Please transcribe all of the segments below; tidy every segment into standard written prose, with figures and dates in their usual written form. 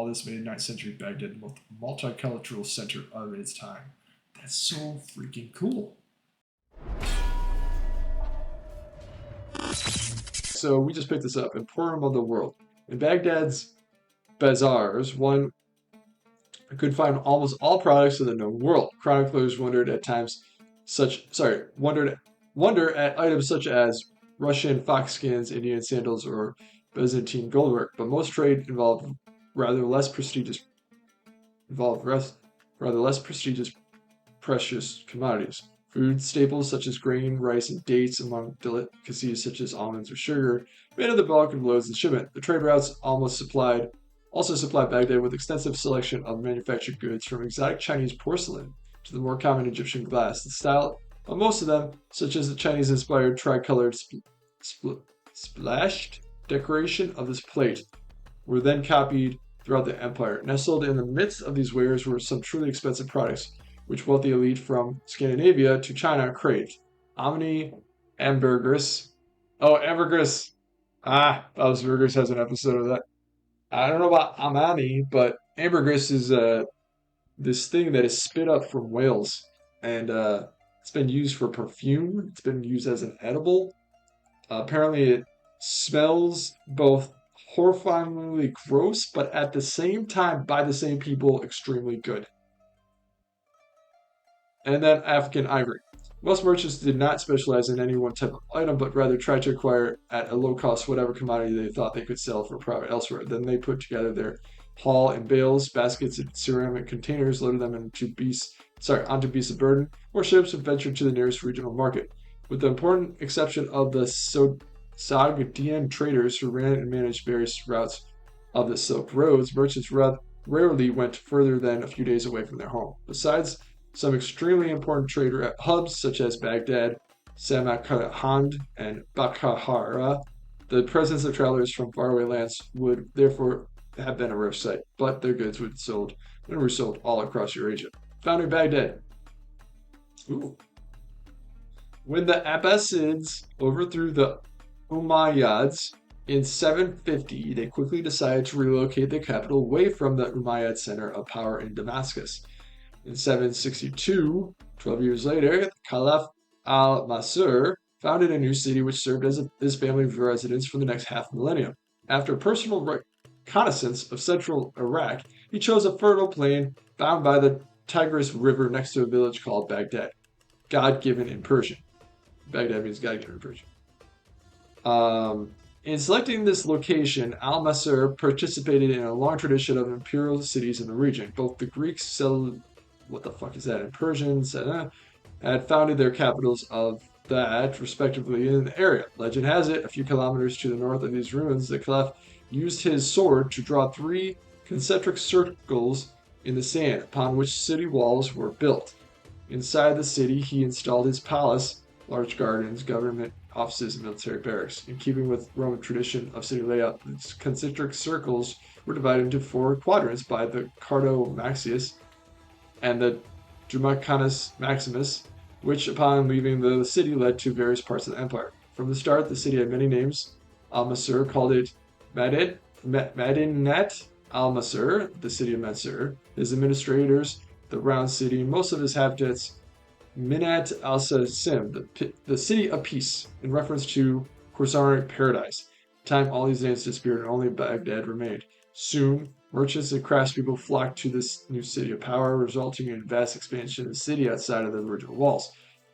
All this made 9th century Baghdad the multicultural center of its time. That's so freaking cool. So we just picked this up. Emporium of the World. In Baghdad's bazaars, one could find almost all products of the known world. Chroniclers wondered at times wonder at items such as Russian fox skins, Indian sandals, or Byzantine goldwork, but most trade rather less prestigious involved rather less prestigious precious commodities. Food staples such as grain, rice, and dates, among delicacies such as almonds or sugar, made up the bulk of loads and shipment. The trade routes also supplied Baghdad with extensive selection of manufactured goods from exotic Chinese porcelain to the more common Egyptian glass. The style of most of them, such as the Chinese-inspired tricolored splashed decoration of this plate, were then copied throughout the empire. Nestled in the midst of these wares were some truly expensive products, which wealthy elite from Scandinavia to China craved. Omni Ambergris. Oh, Ambergris. Bob's Burgers has an episode of that. I don't know about Amani, but ambergris is this thing that is spit up from whales, and it's been used for perfume. It's been used as an edible. Apparently, it smells both horrifyingly gross, but at the same time, by the same people, extremely good. And then African ivory. Most merchants did not specialize in any one type of item, but rather tried to acquire at a low cost whatever commodity they thought they could sell for profit elsewhere. Then they put together their haul in bales, baskets, and ceramic containers, loaded them onto beasts of burden, or ships, and ventured to the nearest regional market. With the important exception of the Sogdian traders who ran and managed various routes of the Silk Roads, merchants rarely went further than a few days away from their home. Besides some extremely important trader hubs such as Baghdad, Samarkand, and Bakahara, the presence of travelers from faraway lands would therefore have been a rare sight, but their goods were sold all across Eurasia. Founding Baghdad. Ooh. When the Abbasids overthrew the Umayyads in 750, they quickly decided to relocate the capital away from the Umayyad center of power in Damascus. In 762, 12 years later, Caliph al-Mansur founded a new city which served as his family's residence for the next half millennium. After a personal reconnaissance of central Iraq, he chose a fertile plain bound by the Tigris River next to a village called Baghdad, God-given in Persian. Baghdad means God-given in Persian. In selecting this location, al-Mansur participated in a long tradition of imperial cities in the region. Both the Greeks what the fuck is that in Persian, had founded their capitals of that, respectively, in the area. Legend has it, a few kilometers to the north of these ruins, the Caliph used his sword to draw 3 concentric circles in the sand, upon which city walls were built. Inside the city, he installed his palace, large gardens, government offices, and military barracks. In keeping with Roman tradition of city layout, the concentric circles were divided into 4 quadrants by the Cardo Maxius and the Drumacanus Maximus, which upon leaving the city led to various parts of the empire. From the start, the city had many names. Al-Mansur called it Madinat al-Mansur, the city of Mansur. His administrators, the round city, and most of his inhabitants, Minat al-Sasim, the city of peace, in reference to Khorsaric paradise. In time, all these names disappeared and only Baghdad remained. Soon, merchants and craftspeople flocked to this new city of power, resulting in vast expansion of the city outside of the original walls.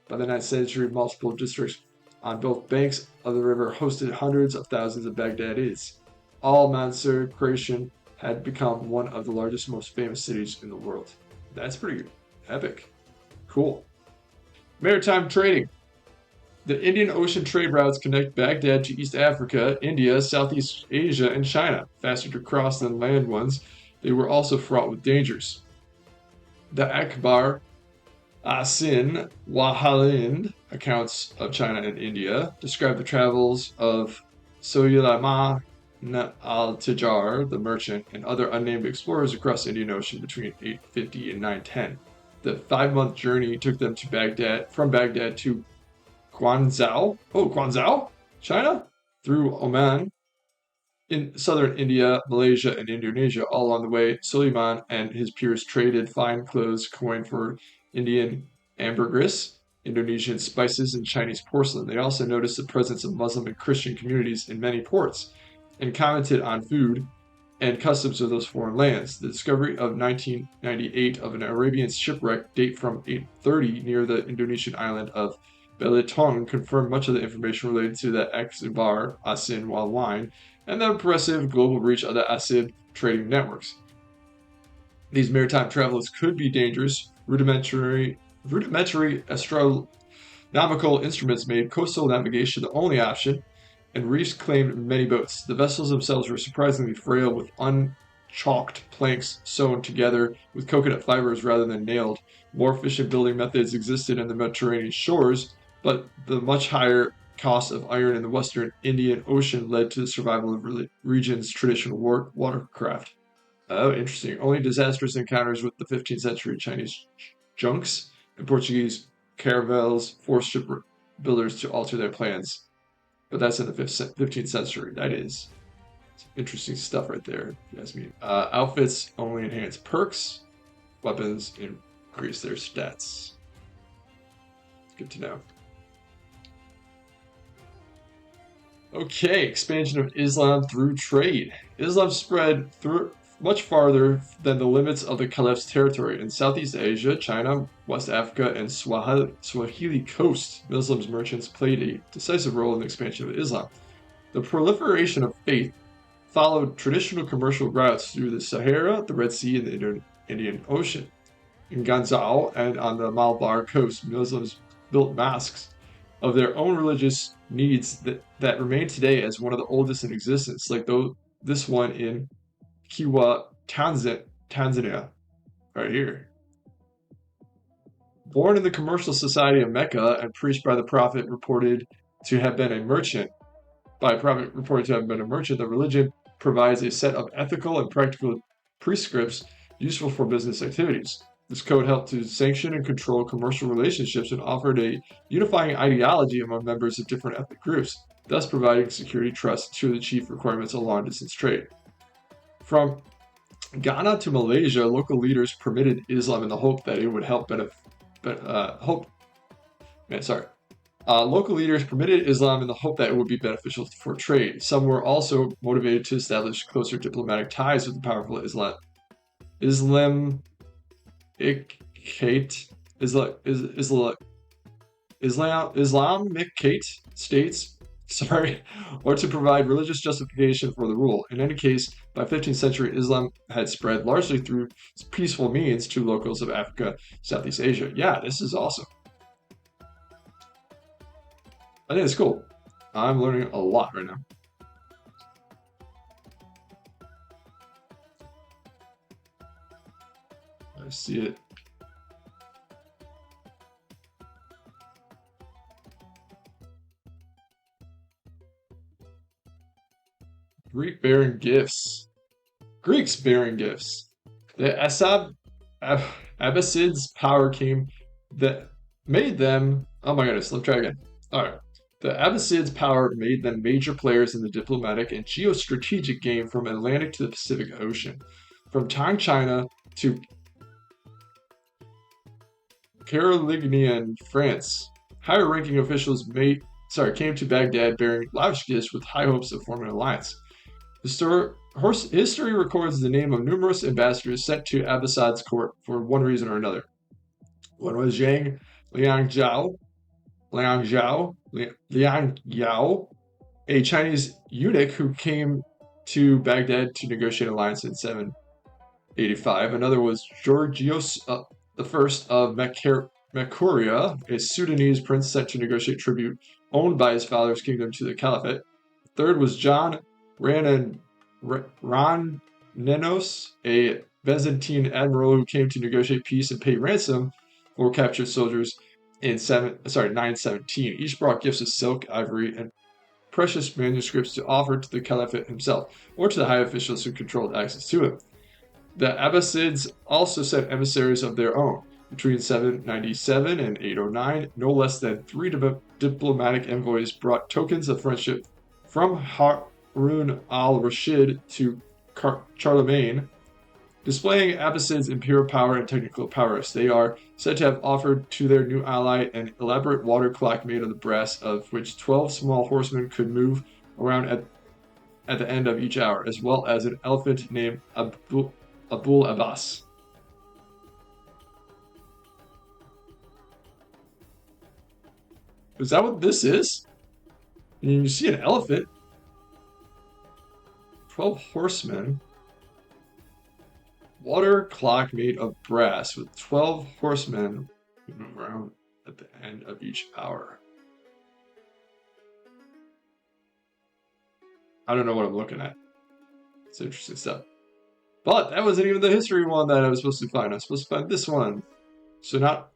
By the 9th century, multiple districts on both banks of the river hosted hundreds of thousands of Baghdadis. Al-Mansur creation had become one of the largest, most famous cities in the world. That's pretty epic. Cool. Maritime trading. The Indian Ocean trade routes connect Baghdad to East Africa, India, Southeast Asia, and China. Faster to cross than land ones, they were also fraught with dangers. The Akbar Asin Wahalind accounts of China and India describe the travels of Sulayman al-Tijar, the merchant, and other unnamed explorers across the Indian Ocean between 850 and 910. The 5-month journey took them to from Baghdad to Guangzhou, China, through Oman, in southern India, Malaysia, and Indonesia. All along the way, Suleiman and his peers traded fine clothes coin for Indian ambergris, Indonesian spices, and Chinese porcelain. They also noticed the presence of Muslim and Christian communities in many ports and commented on food and customs of those foreign lands. The discovery of 1998 of an Arabian shipwreck date from 830 near the Indonesian island of Belitung confirmed much of the information related to the Akbar Asin wild wine and the impressive global reach of the Asid trading networks. These maritime travelers could be dangerous. Rudimentary astronomical instruments made coastal navigation the only option, and reefs claimed many boats. The vessels themselves were surprisingly frail, with unchalked planks sewn together with coconut fibers rather than nailed. More efficient building methods existed in the Mediterranean shores, but the much higher cost of iron in the western Indian Ocean led to the survival of the region's traditional watercraft. Oh, interesting. Only disastrous encounters with the 15th century Chinese junks and Portuguese caravels forced shipbuilders to alter their plans. But that's in the 15th century. That is some interesting stuff right there, if you ask me. Outfits only enhance perks. Weapons increase their stats. Good to know. Okay, expansion of Islam through trade. Islam spread through much farther than the limits of the Caliph's territory. In Southeast Asia, China, West Africa, and Swahili coast, Muslims merchants played a decisive role in the expansion of Islam. The proliferation of faith followed traditional commercial routes through the Sahara, the Red Sea, and the Indian Ocean. In Ganzhou and on the Malabar coast, Muslims built mosques of their own religious needs that remain today as one of the oldest in existence, like this one in Kiwa, Tanzania, right here. Born in the commercial society of Mecca and preached by the Prophet reported to have been a merchant, the religion provides a set of ethical and practical prescripts useful for business activities. This code helped to sanction and control commercial relationships and offered a unifying ideology among members of different ethnic groups, thus providing security, trust, two of the chief requirements of long-distance trade. From Ghana to Malaysia, local leaders permitted Islam in the hope that it would help local leaders permitted Islam in the hope that it would be beneficial for trade. Some were also motivated to establish closer diplomatic ties with the powerful Islamic states, or to provide religious justification for the rule. In any case, by 15th century, Islam had spread largely through peaceful means to locals of Africa, Southeast Asia. Yeah, this is awesome. I think it's cool. I'm learning a lot right now. I see it. Greeks bearing gifts. The Abbasids' power came that made them. Oh my goodness, let's try again. All right. The Abbasids' power made them major players in the diplomatic and geostrategic game from Atlantic to the Pacific Ocean. From Tang China to Carolingian France, higher-ranking officials came to Baghdad bearing lavish gifts with high hopes of forming an alliance. History records the name of numerous ambassadors sent to Abbasid's court for one reason or another. One was Zhang Liangyao, a Chinese eunuch who came to Baghdad to negotiate an alliance in 785. Another was Georgios I of Mekouria, a Sudanese prince sent to negotiate tribute owned by his father's kingdom to the Caliphate. Third was John Rannenos, a Byzantine admiral who came to negotiate peace and pay ransom for captured soldiers in 917. Each brought gifts of silk, ivory, and precious manuscripts to offer to the Caliphate himself or to the high officials who controlled access to him. The Abbasids also sent emissaries of their own. Between 797 and 809, no less than 3 diplomatic envoys brought tokens of friendship from Harun al-Rashid to Charlemagne, displaying Abbasid's imperial power and technical prowess. They are said to have offered to their new ally an elaborate water clock made of the brass, of which 12 small horsemen could move around at the end of each hour, as well as an elephant named Abul Abbas. Is that what this is? And you see an elephant, 12 horsemen, water clock made of brass with 12 horsemen who move around at the end of each hour. I don't know what I'm looking at. It's interesting stuff. But that wasn't even the history one that I was supposed to find. I was supposed to find this one. So not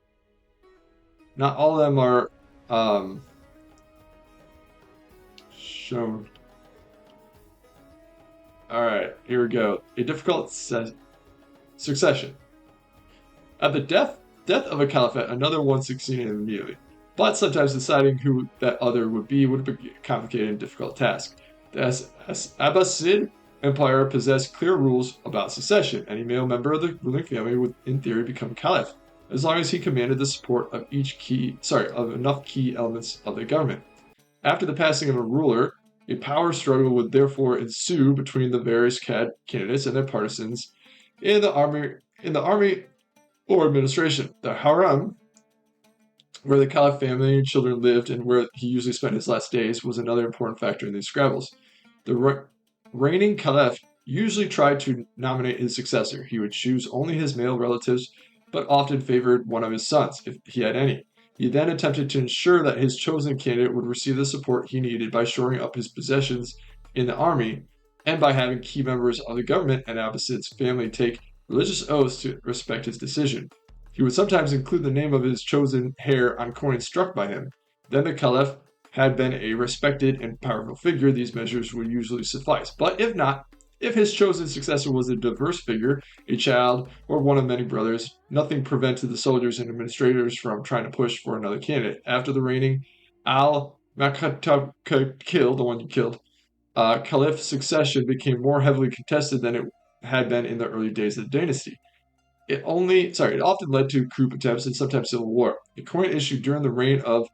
all of them are shown. Alright, here we go. A difficult succession. At the death of a caliphate, another one succeeded immediately. But sometimes deciding who that other would be would be a complicated and difficult task. The Abbasid Empire possessed clear rules about succession. Any male member of the ruling family would, in theory, become caliph, as long as he commanded the support of enough key elements of the government. After the passing of a ruler, a power struggle would therefore ensue between the various candidates and their partisans in the army or administration. The harem, where the caliph family and children lived and where he usually spent his last days, was another important factor in these scrabbles. The reigning caliph usually tried to nominate his successor. He would choose only his male relatives, but often favored one of his sons, if he had any. He then attempted to ensure that his chosen candidate would receive the support he needed by shoring up his possessions in the army and by having key members of the government and Abbasid's family take religious oaths to respect his decision. He would sometimes include the name of his chosen heir on coins struck by him. Then the caliph had been a respected and powerful figure, these measures would usually suffice. But if not, if his chosen successor was a diverse figure, a child, or one of many brothers, nothing prevented the soldiers and administrators from trying to push for another candidate. After the reigning the one you killed, caliph's succession became more heavily contested than it had been in the early days of the dynasty. It often led to coup attempts and sometimes civil war. A coin issued during the reign of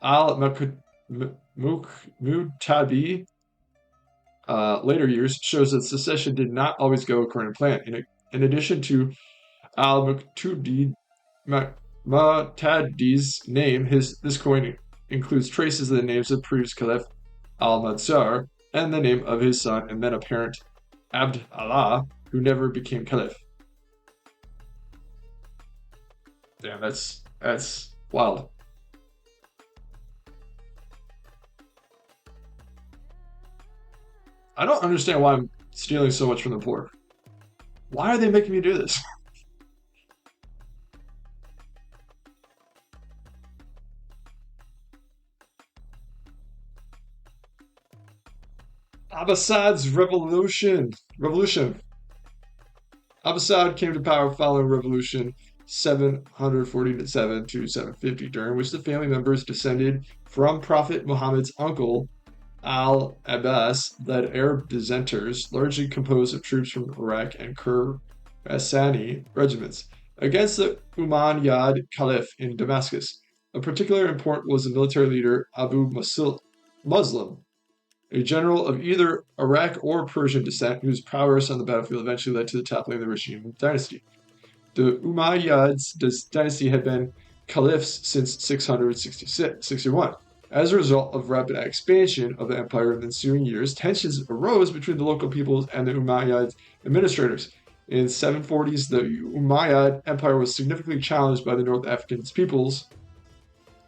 al-Muqtabi later years shows that secession did not always go according to plan. In addition to al-Muqtabi's name, this coin includes traces of the names of previous caliph al-Mansur and the name of his son and then apparent Abd Allah, who never became caliph. Damn, that's wild. I don't understand why I'm stealing so much from the poor. Why are they making me do this? Abbasid's revolution. Abbasid came to power following revolution 747 to 750, during which the family members descended from Prophet Muhammad's uncle al-Abbas led Arab dissenters, largely composed of troops from Iraq and Khurasani regiments, against the Umayyad Caliph in Damascus. Of particular import was the military leader Abu Muslim, a general of either Iraq or Persian descent whose prowess on the battlefield eventually led to the toppling of the Rashid dynasty. The Umayyads dynasty had been caliphs since 661. As a result of rapid expansion of the empire in the ensuing years, tensions arose between the local peoples and the Umayyad administrators. In the 740s, the Umayyad Empire was significantly challenged by the North African peoples.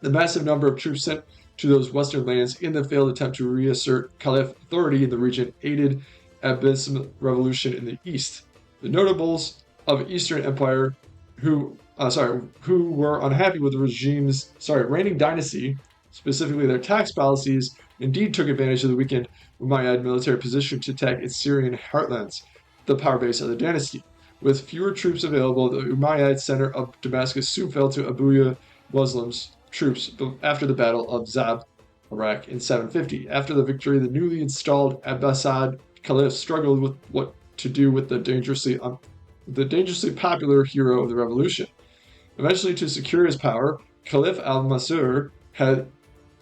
The massive number of troops sent to those western lands in the failed attempt to reassert Caliph authority in the region aided Abbasid revolution in the east. The notables of Eastern Empire who were unhappy with the reigning dynasty, specifically their tax policies, indeed took advantage of the weakened Umayyad military position to attack its Syrian heartlands, the power base of the dynasty. With fewer troops available, the Umayyad center of Damascus soon fell to Abu Muslim's troops after the Battle of Zab Iraq in 750. After the victory, the newly installed Abbasid Caliph struggled with what to do with the dangerously popular hero of the revolution. Eventually, to secure his power, Caliph al-Mansur had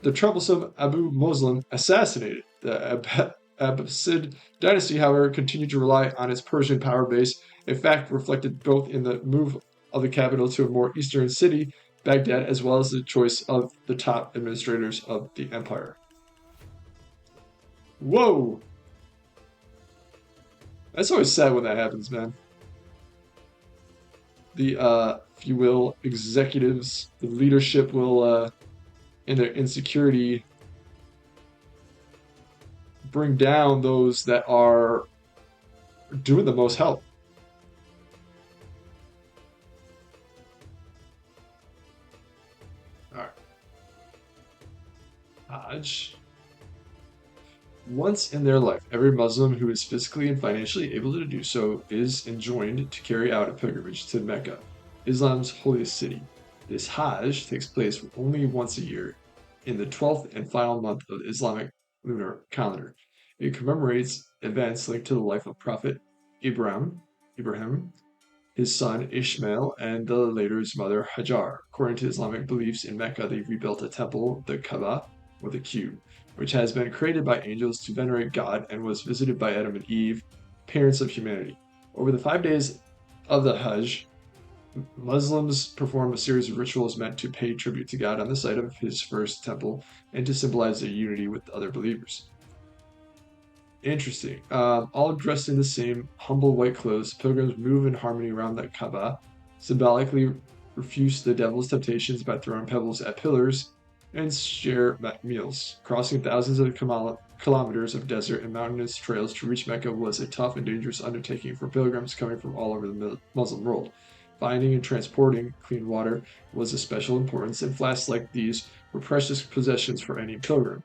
the troublesome Abu Muslim assassinated. The Abbasid dynasty, however, continued to rely on its Persian power base, a fact reflected both in the move of the capital to a more eastern city, Baghdad, as well as the choice of the top administrators of the empire. Whoa! That's always sad when that happens, man. If you will, executives, the leadership will, in their insecurity, bring down those that are doing the most help. All right. Hajj. Once in their life, every Muslim who is physically and financially able to do so is enjoined to carry out a pilgrimage to Mecca, Islam's holiest city. This Hajj takes place only once a year, in the 12th and final month of the Islamic lunar calendar. It commemorates events linked to the life of Prophet Ibrahim, his son Ishmael, and the later his mother Hajar. According to Islamic beliefs, in Mecca they rebuilt a temple, the Kaaba, with a Q, which has been created by angels to venerate God and was visited by Adam and Eve, parents of humanity. Over the 5 days of the Hajj, Muslims perform a series of rituals meant to pay tribute to God on the site of his first temple and to symbolize their unity with other believers. Interesting. All dressed in the same humble white clothes, pilgrims move in harmony around the Kaaba, symbolically refuse the devil's temptations by throwing pebbles at pillars, and share meals. Crossing thousands of kilometers of desert and mountainous trails to reach Mecca was a tough and dangerous undertaking for pilgrims coming from all over the Muslim world. Finding and transporting clean water was of special importance, and flasks like these were precious possessions for any pilgrim.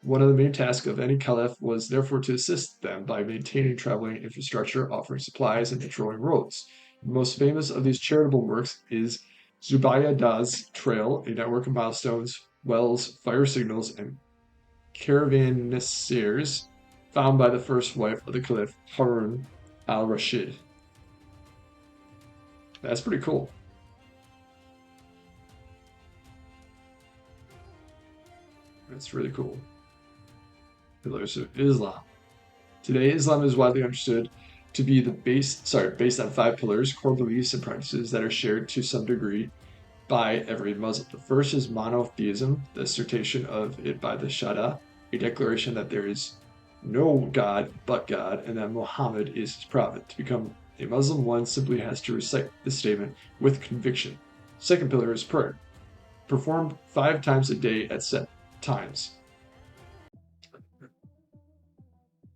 One of the main tasks of any caliph was therefore to assist them by maintaining traveling infrastructure, offering supplies, and patrolling roads. The most famous of these charitable works is Zubaydah's Trail, a network of milestones, wells, fire signals, and caravanserais found by the first wife of the caliph, Harun al-Rashid. That's pretty cool. That's really cool. Pillars of Islam. Today, Islam is widely understood to be based on 5 pillars, core beliefs and practices that are shared to some degree by every Muslim. The first is monotheism, the assertion of it by the Shahada, a declaration that there is no God but God and that Muhammad is his prophet. To become a Muslim, one simply has to recite this statement with conviction. Second pillar is prayer, performed 5 times a day at set times.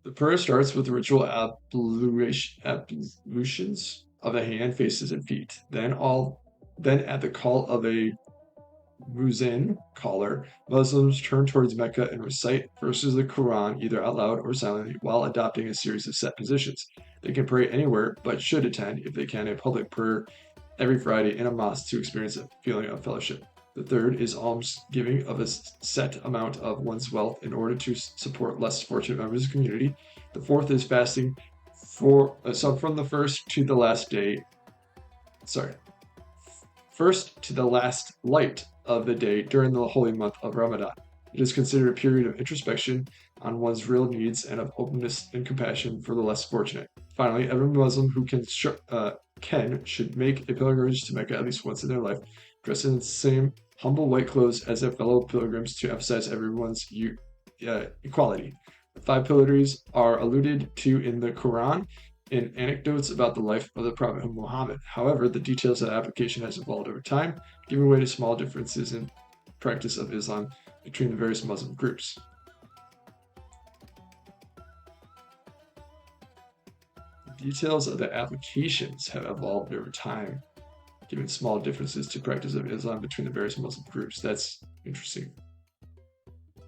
The prayer starts with ritual ablutions of the hand, faces, and feet. Then at the call of a muezzin caller, Muslims turn towards Mecca and recite verses of the Quran either out loud or silently while adopting a series of set positions. They can pray anywhere, but should attend, if they can, a public prayer every Friday in a mosque to experience a feeling of fellowship. The third is almsgiving of a set amount of one's wealth in order to support less fortunate members of the community. The fourth is fasting from the first to the last day. Sorry, first to the last light of the day during the holy month of Ramadan. It is considered a period of introspection on one's real needs and of openness and compassion for the less fortunate. Finally, every Muslim who should make a pilgrimage to Mecca at least once in their life, dressed in the same humble white clothes as their fellow pilgrims to emphasize everyone's equality. The 5 pillars are alluded to in the Quran in anecdotes about the life of the Prophet Muhammad. However, the details of the application has evolved over time, giving way to small differences in practice of Islam between the various Muslim groups. The details of the applications have evolved over time, giving small differences to practice of Islam between the various Muslim groups. That's interesting.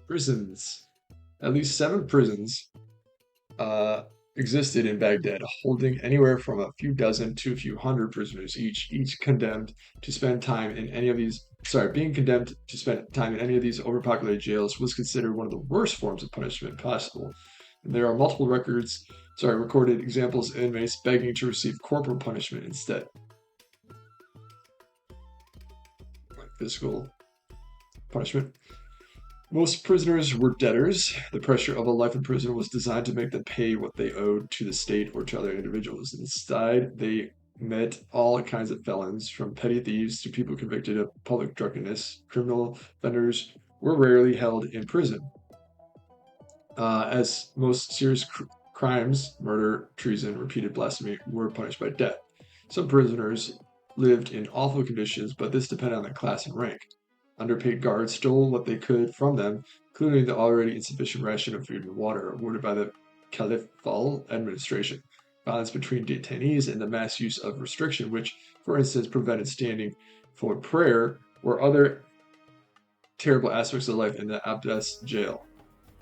Prisons. At least 7 prisons existed in Baghdad, holding anywhere from a few dozen to a few hundred prisoners each condemned to spend time in any of these being condemned to spend time in any of these overpopulated jails was considered one of the worst forms of punishment possible. And there are multiple recorded examples of inmates begging to receive corporal punishment instead, like physical punishment. Most prisoners were debtors. The pressure of a life in prison was designed to make them pay what they owed to the state or to other individuals. Instead, they met all kinds of felons, from petty thieves to people convicted of public drunkenness. Criminal offenders were rarely held in prison, as most serious crimes, murder, treason, repeated blasphemy, were punished by death. Some prisoners lived in awful conditions, but this depended on their class and rank. Underpaid guards stole what they could from them, including the already insufficient ration of food and water awarded by the Caliphal administration. Violence between detainees and the mass use of restriction, which, for instance, prevented standing for prayer, or other terrible aspects of life in the Abbasid jail.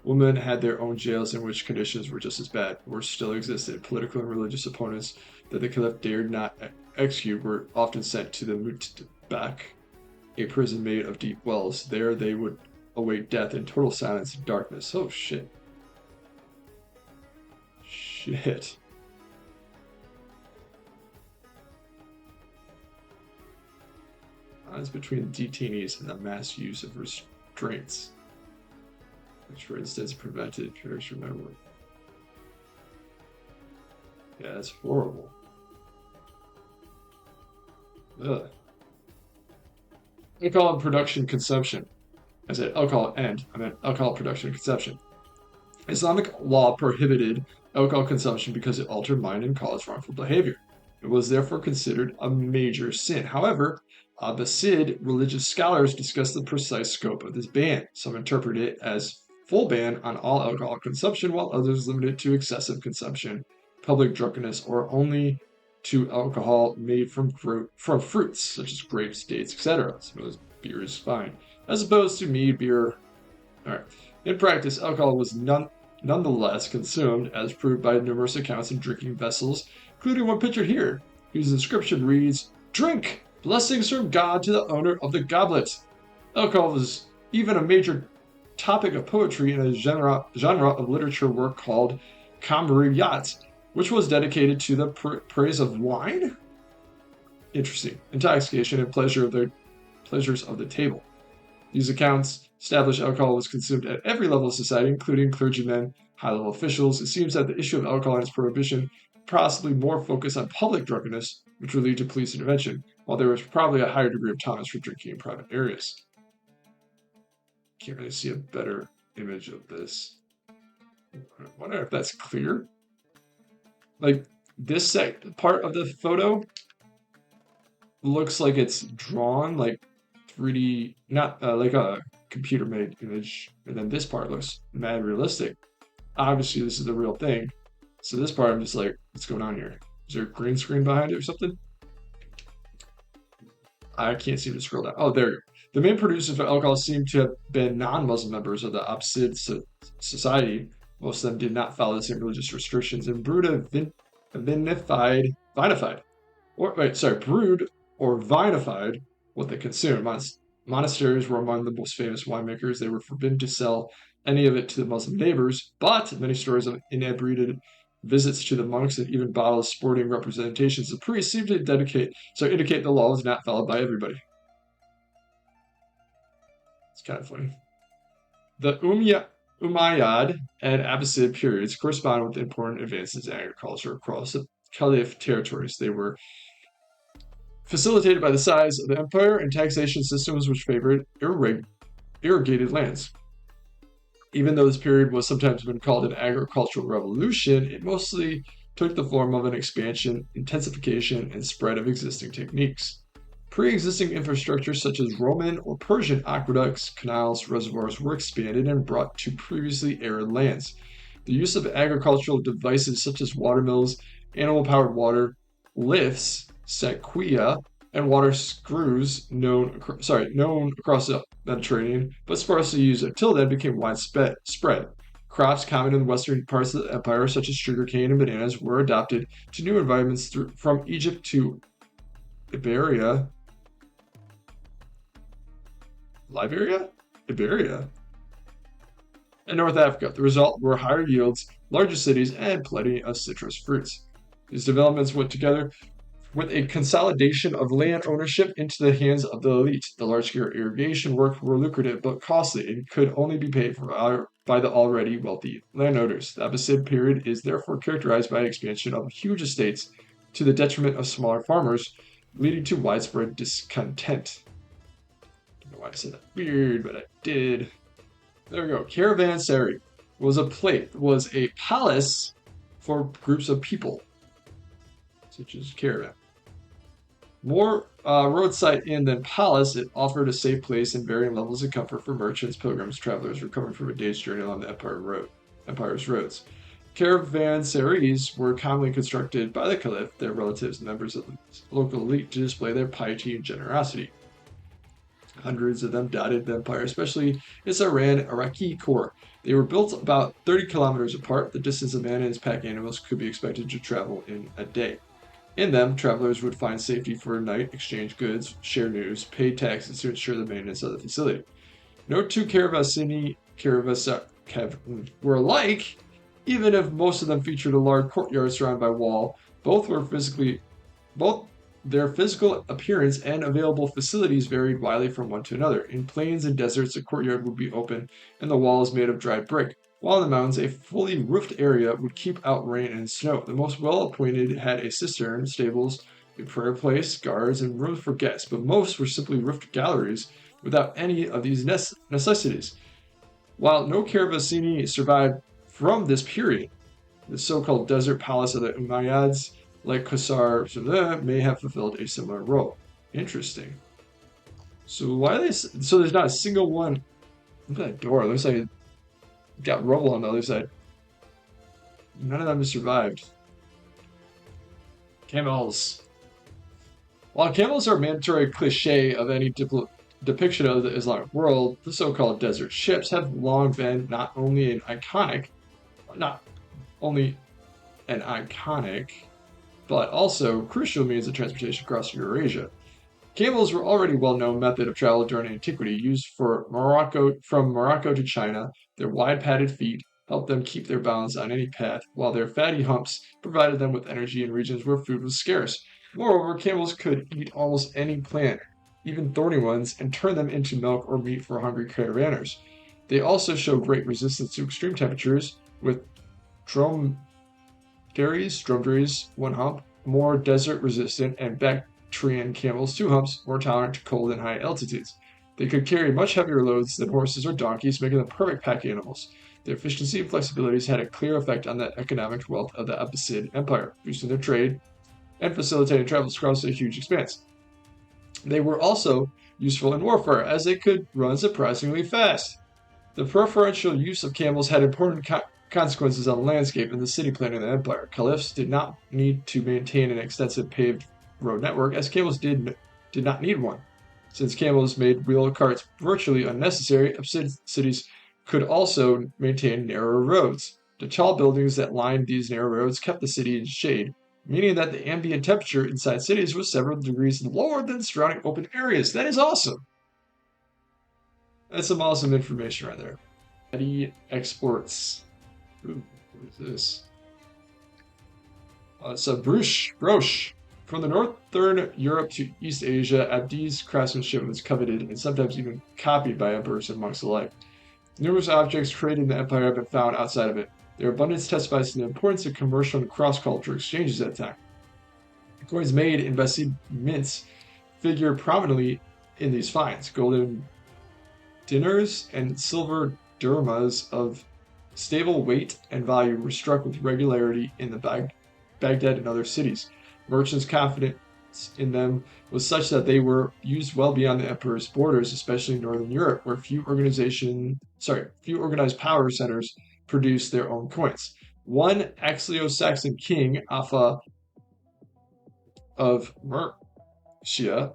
Women had their own jails in which conditions were just as bad. Worse still existed. Political and religious opponents that the Caliph dared not execute were often sent to the Mutbak, a prison made of deep wells. There they would await death in total silence and darkness. Oh, shit. Shit. Lines between detainees and the mass use of restraints, which, for instance, prevented prayers from memory. Yeah, that's horrible. Ugh. Alcohol production consumption. I said alcohol and I meant alcohol production and consumption. Islamic law prohibited alcohol consumption because it altered mind and caused wrongful behavior. It was therefore considered a major sin. However, Abbasid religious scholars discuss the precise scope of this ban. Some interpret it as full ban on all alcohol consumption, while others limit it to excessive consumption, public drunkenness, or only to alcohol made from fruits such as grapes, dates, etc. Suppose beer is fine, as opposed to mead, beer. All right. In practice, alcohol was nonetheless consumed, as proved by numerous accounts in drinking vessels, including one pictured here, whose inscription reads, "Drink! Blessings from God to the owner of the goblet." Alcohol was even a major topic of poetry in a genre of literature work called Kamriyat, which was dedicated to the praise of wine. Interesting. Intoxication and pleasures of the table. These accounts establish alcohol was consumed at every level of society, including clergymen, high-level officials. It seems that the issue of alcohol and its prohibition possibly more focused on public drunkenness, which would lead to police intervention, while there was probably a higher degree of tolerance for drinking in private areas. Can't really see a better image of this. I wonder if that's clear. Like, this part of the photo looks like it's drawn, like 3D, not like a computer-made image, and then this part looks mad realistic. Obviously, this is the real thing. So this part, I'm just like, what's going on here? Is there a green screen behind it or something? I can't seem to scroll down. Oh, there you go. The main producers of alcohol seem to have been non-Muslim members of the Abbasid society. Most of them did not follow the same religious restrictions, and brewed or vinified what they consumed. Monasteries were among the most famous winemakers. They were forbidden to sell any of it to the Muslim neighbors, but many stories of inebriated visits to the monks and even bottles sporting representations of priests seem to indicate the law was not followed by everybody. It's kind of funny. The Umayyad and Abbasid periods correspond with important advances in agriculture across the Caliph territories. They were facilitated by the size of the empire and taxation systems which favored irrigated lands. Even though this period was sometimes been called an agricultural revolution, it mostly took the form of an expansion, intensification, and spread of existing techniques. Pre-existing infrastructure such as Roman or Persian aqueducts, canals, reservoirs were expanded and brought to previously arid lands. The use of agricultural devices such as water mills, animal-powered water lifts, sequia, and water screws known across the Mediterranean, but sparsely used until then, became widespread. Crops common in the western parts of the empire, such as sugarcane and bananas, were adopted to new environments from Egypt to Iberia. Liberia? Iberia? And North Africa. The result were higher yields, larger cities, and plenty of citrus fruits. These developments went together with a consolidation of land ownership into the hands of the elite. The large-scale irrigation work were lucrative but costly and could only be paid for by the already wealthy landowners. The Abbasid period is therefore characterized by expansion of huge estates to the detriment of smaller farmers, leading to widespread discontent. I don't know why I said that weird, but I did. There we go. Caravanserai was a palace for groups of people, such as caravan. More roadside inn than palace, it offered a safe place and varying levels of comfort for merchants, pilgrims, travelers recovering from a day's journey along the Empire's roads. Caravanserais were commonly constructed by the Caliph, their relatives, and members of the local elite to display their piety and generosity. Hundreds of them dotted the empire, especially its Iraqi core. They were built about 30 kilometers apart, the distance a man and his pack animals could be expected to travel in a day. In them, travelers would find safety for a night, exchange goods, share news, pay taxes to ensure the maintenance of the facility. No two Caravasini were alike, even if most of them featured a large courtyard surrounded by wall. Both their physical appearance and available facilities varied widely from one to another. In plains and deserts, the courtyard would be open and the walls made of dried brick, while in the mountains, a fully roofed area would keep out rain and snow. The most well-appointed had a cistern, stables, a prayer place, guards, and rooms for guests, but most were simply roofed galleries without any of these necessities. While no Caravasini survived from this period, the so-called desert palace of the Umayyads, like Qasar may have fulfilled a similar role. Interesting. So why are they? So there's not a single one. Look at that door. It looks like it got rubble on the other side. None of them have survived. Camels. While camels are a mandatory cliche of any depiction of the Islamic world, the so-called desert ships have long been not only an iconic, but also crucial means of transportation across Eurasia. Camels were already a well-known method of travel during antiquity, used from Morocco to China. Their wide padded feet helped them keep their balance on any path, while their fatty humps provided them with energy in regions where food was scarce. Moreover, camels could eat almost any plant, even thorny ones, and turn them into milk or meat for hungry caravanners. They also show great resistance to extreme temperatures, with dromedaries, one hump, more desert resistant, and Bactrian camels, two humps, more tolerant to cold and high altitudes. They could carry much heavier loads than horses or donkeys, making them perfect pack animals. Their efficiency and flexibilities had a clear effect on the economic wealth of the Abbasid Empire, boosting their trade and facilitating travels across a huge expanse. They were also useful in warfare, as they could run surprisingly fast. The preferential use of camels had important consequences on the landscape and the city planning of the empire. Caliphs did not need to maintain an extensive paved road network, as camels did not need one. Since camels made wheel carts virtually unnecessary, cities could also maintain narrower roads. The tall buildings that lined these narrow roads kept the city in shade, meaning that the ambient temperature inside cities was several degrees lower than surrounding open areas. That is awesome. That's some awesome information right there. Petty exports. Ooh, what is this? It's a brooch. From the northern Europe to East Asia, Abdi's craftsmanship was coveted and sometimes even copied by emperors and monks alike. Numerous objects created in the empire have been found outside of it. Their abundance testifies to the importance of commercial and cross-cultural exchanges at the time. Coins made in Abbasid mints figure prominently in these finds. Golden dinars and silver dirhams of stable weight and value were struck with regularity in the Baghdad and other cities. Merchants' confidence in them was such that they were used well beyond the emperor's borders, especially in northern Europe, where few organized power centers produced their own coins. One Anglo-Saxon king, of Mercia,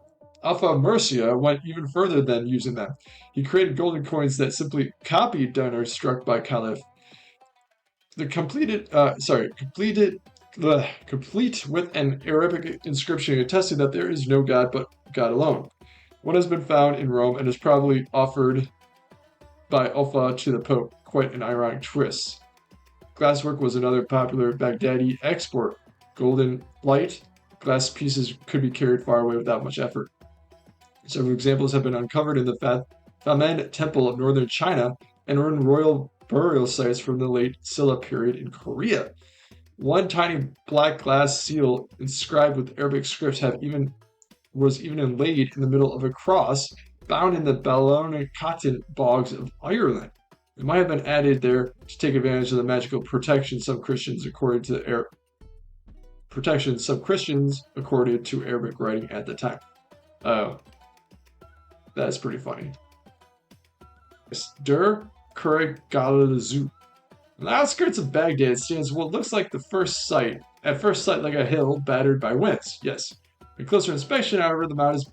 went even further than using them. He created golden coins that simply copied dinars struck by Caliph. Complete with an Arabic inscription attesting that there is no God but God alone. One has been found in Rome and is probably offered by Alpha to the Pope. Quite an ironic twist. Glasswork was another popular Baghdadi export. Golden light, glass pieces could be carried far away without much effort. Several examples have been uncovered in the Famen Temple of northern China and in royal burial sites from the late Silla period in Korea. One tiny black glass seal inscribed with Arabic script was even inlaid in the middle of a cross found in the Ballonicotton bogs of Ireland. It might have been added there to take advantage of the magical protection some Christians accorded to Arabic writing at the time. Oh, that's pretty funny. Der Kurgalazu. On the outskirts of Baghdad stands what looks like at first sight like a hill battered by winds. Yes. A closer inspection, however, the mound is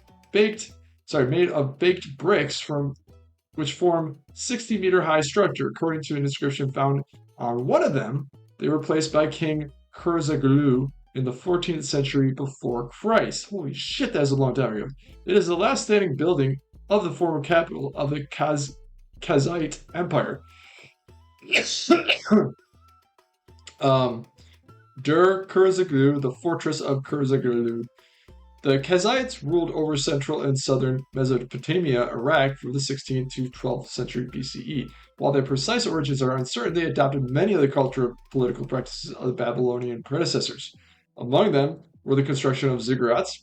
made of baked bricks which form 60-meter high structure. According to an inscription found on one of them, they were placed by King Kurzaglu in the 14th century before Christ. Holy shit, that was a long time ago. It is the last standing building of the former capital of the Kazite Empire. Der Kurzaglu, the fortress of Kurzaglu. The Kazites ruled over central and southern Mesopotamia, Iraq, from the 16th to 12th century BCE. While their precise origins are uncertain, they adopted many of the cultural and political practices of the Babylonian predecessors. Among them were the construction of ziggurats,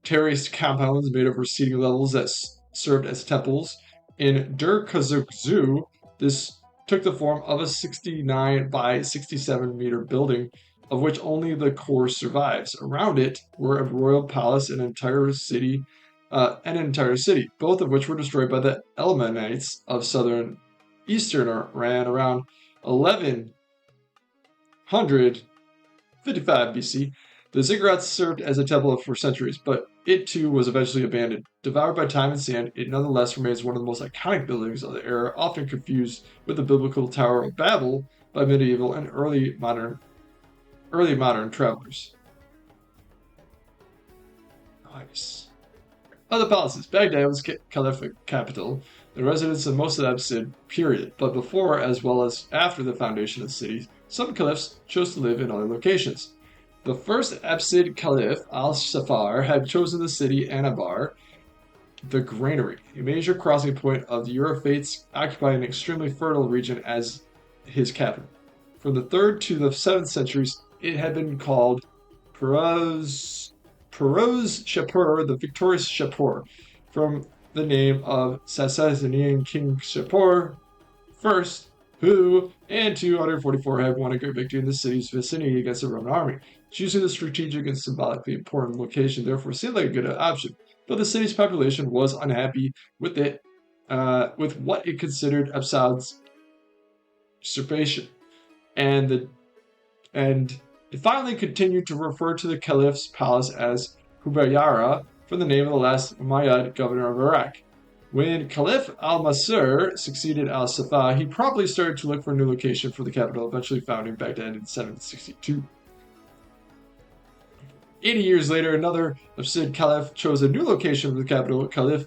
terraced compounds made of receding levels that served as temples. In Der Kazukzu, this took the form of a 69 by 67 meter building, of which only the core survives. Around it were a royal palace and an entire city, both of which were destroyed by the Elamites of eastern Iran around 1155 BC. The ziggurats served as a temple for centuries, but it too was eventually abandoned. Devoured by time and sand, it nonetheless remains one of the most iconic buildings of the era, often confused with the biblical Tower of Babel by medieval and early modern travelers. Nice. Other palaces. Baghdad was Caliphate capital, the residence of most of the Abbasid period, but before as well as after the foundation of the city, some caliphs chose to live in other locations. The first Abbasid Caliph, Al-Safar, had chosen the city Anabar, the granary, a major crossing point of the Euphrates, occupying an extremely fertile region as his capital. From the 3rd to the 7th centuries, it had been called Peroz Shapur, the victorious Shapur, from the name of Sasanian King Shapur I, who in 244 had won a great victory in the city's vicinity against the Roman army. Choosing the strategic and symbolically important location therefore seemed like a good option, but the city's population was unhappy with what it considered Abbasid's usurpation, and it finally continued to refer to the Caliph's palace as Hubayara from the name of the last Umayyad governor of Iraq. When Caliph al-Mansur succeeded al-Safa, he promptly started to look for a new location for the capital, eventually founding Baghdad in 762. 80 years later, another Abbasid Caliph chose a new location for the capital. Caliph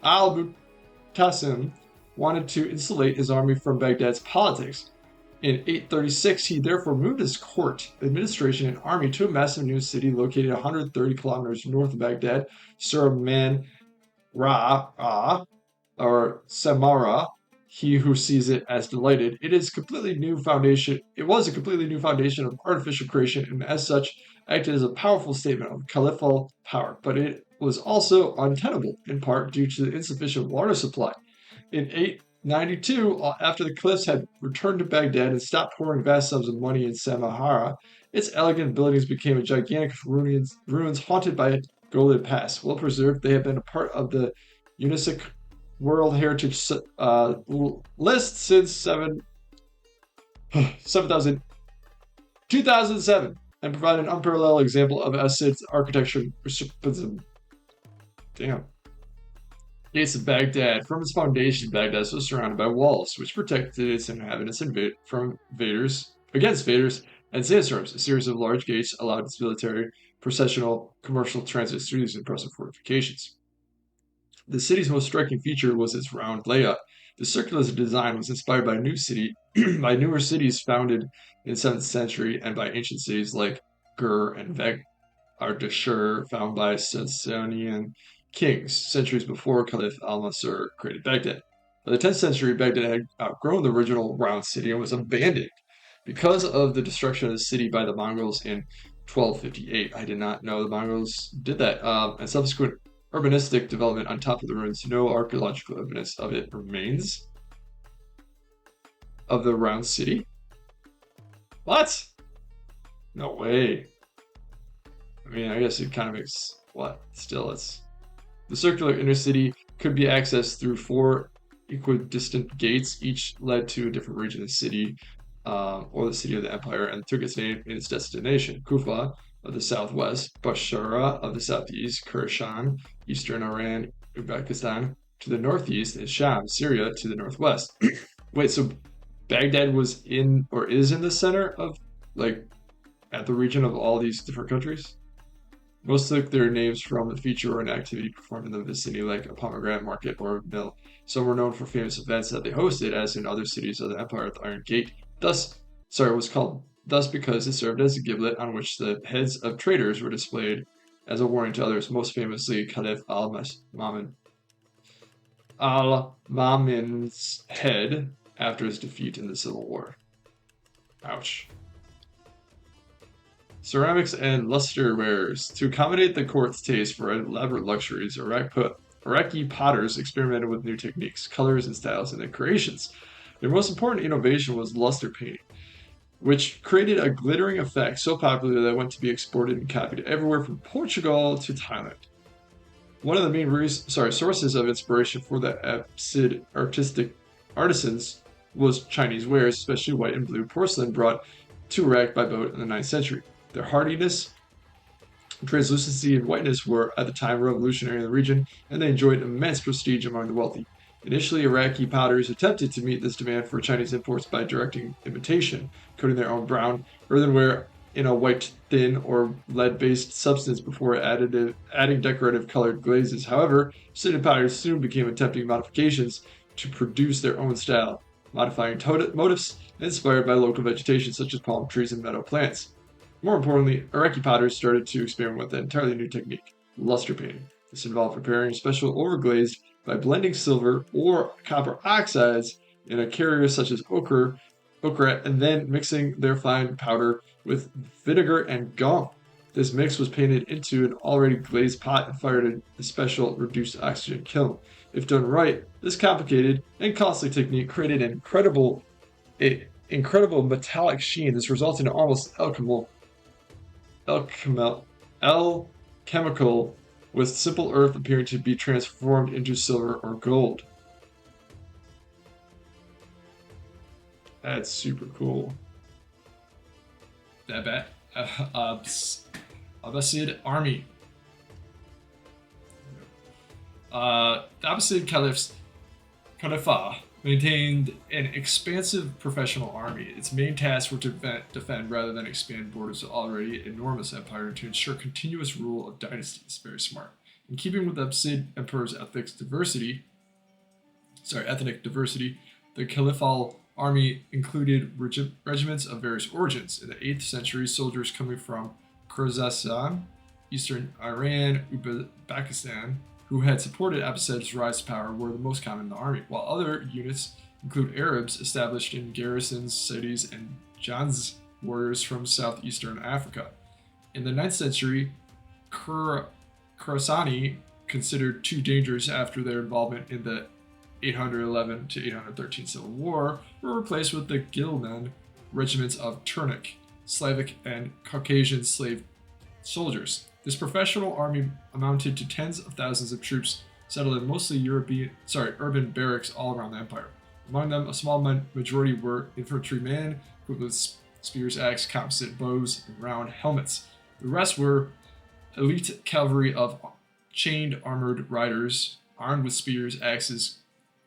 al-Mu'tasim wanted to insulate his army from Baghdad's politics. In 836, he therefore moved his court, administration, and army to a massive new city located 130 kilometers north of Baghdad, Surman or Samara. He who sees it as delighted. It was a completely new foundation of artificial creation, and as such, acted as a powerful statement of caliphal power. But it was also untenable, in part due to the insufficient water supply. In 892, after the caliphs had returned to Baghdad and stopped pouring vast sums of money in Samarra, its elegant buildings became a gigantic ruins haunted by a golden past. Well preserved, they have been a part of the UNESCO World Heritage list since 2007 and provide an unparalleled example of Abbasid's architecture. Damn. Gates of Baghdad. From its foundation, Baghdad was surrounded by walls, which protected its inhabitants against invaders and sandstorms. A series of large gates allowed its military, processional, commercial transit through these impressive fortifications. The city's most striking feature was its round layout. The circular design was inspired by by newer cities founded in the 7th century and by ancient cities like Gur and Veg Ardashir, found by Sasanian kings centuries before Caliph al-Mansur created Baghdad. By the 10th century, Baghdad had outgrown the original round city and was abandoned because of the destruction of the city by the Mongols in 1258. I did not know the Mongols did that. And subsequent urbanistic development on top of the ruins. No archaeological evidence of it remains of the round city. What? No way. I mean, I guess it kind of makes what? Still, it's the circular inner city could be accessed through four equidistant gates, each led to a different region of the city, or the city of the empire, and took its name in its destination. Kufa of the southwest, Bashara of the southeast, Khurasan, eastern Iran, Uzbekistan to the northeast, and Sham, Syria to the northwest. Wait, so Baghdad was in or is in the center of like at the region of all these different countries? Most took their names from a feature or an activity performed in the vicinity, like a pomegranate market or a mill. Some were known for famous events that they hosted, as in other cities of the empire, the Iron Gate. It was called thus because it served as a gibbet on which the heads of traitors were displayed as a warning to others, most famously Caliph al-Mamin's head after his defeat in the Civil War. Ouch. Ceramics and lusterwares. To accommodate the court's taste for elaborate luxuries, Iraqi potters experimented with new techniques, colors, and styles in their creations. Their most important innovation was luster painting, which created a glittering effect so popular that it went to be exported and copied everywhere from Portugal to Thailand. One of the main sources of inspiration for the Abbasid artisans was Chinese wares, especially white and blue porcelain brought to Iraq by boat in the 9th century. Their hardiness, translucency, and whiteness were at the time revolutionary in the region, and they enjoyed immense prestige among the wealthy. Initially, Iraqi potters attempted to meet this demand for Chinese imports by directing imitation, coating their own brown earthenware in a white, thin, or lead-based substance before adding decorative colored glazes. However, Abbasid potters soon became attempting modifications to produce their own style, modifying motifs inspired by local vegetation such as palm trees and meadow plants. More importantly, Iraqi potters started to experiment with an entirely new technique, luster painting. This involved preparing special overglaze by blending silver or copper oxides in a carrier such as ochre, and then mixing their fine powder with vinegar and gum. This mix was painted into an already glazed pot and fired in a special reduced oxygen kiln. If done right, this complicated and costly technique created an incredible metallic sheen. This resulted in almost alchemical, with simple earth appearing to be transformed into silver or gold. That's super cool. That Abbasid army. The Abbasid Caliphate maintained an expansive professional army. Its main tasks were to defend rather than expand borders of already enormous empire to ensure continuous rule of dynasties. Very smart. In keeping with the Abbasid emperor's ethnic diversity, the Caliphal army included regiments of various origins. In the 8th century, soldiers coming from Khurasan, eastern Iran, Uzbekistan, who had supported Abbasid's rise to power, were the most common in the army, while other units include Arabs established in garrisons, cities, and Jan's warriors from southeastern Africa. In the 9th century, Khurasani, considered too dangerous after their involvement in the 811 to 813 Civil War, were replaced with the Ghilman regiments of Turkic, Slavic, and Caucasian slave soldiers. This professional army amounted to tens of thousands of troops settled in mostly urban barracks all around the empire. Among them, a small majority were infantrymen equipped with spears, axes, composite bows, and round helmets. The rest were elite cavalry of chained armored riders, armed with spears, axes,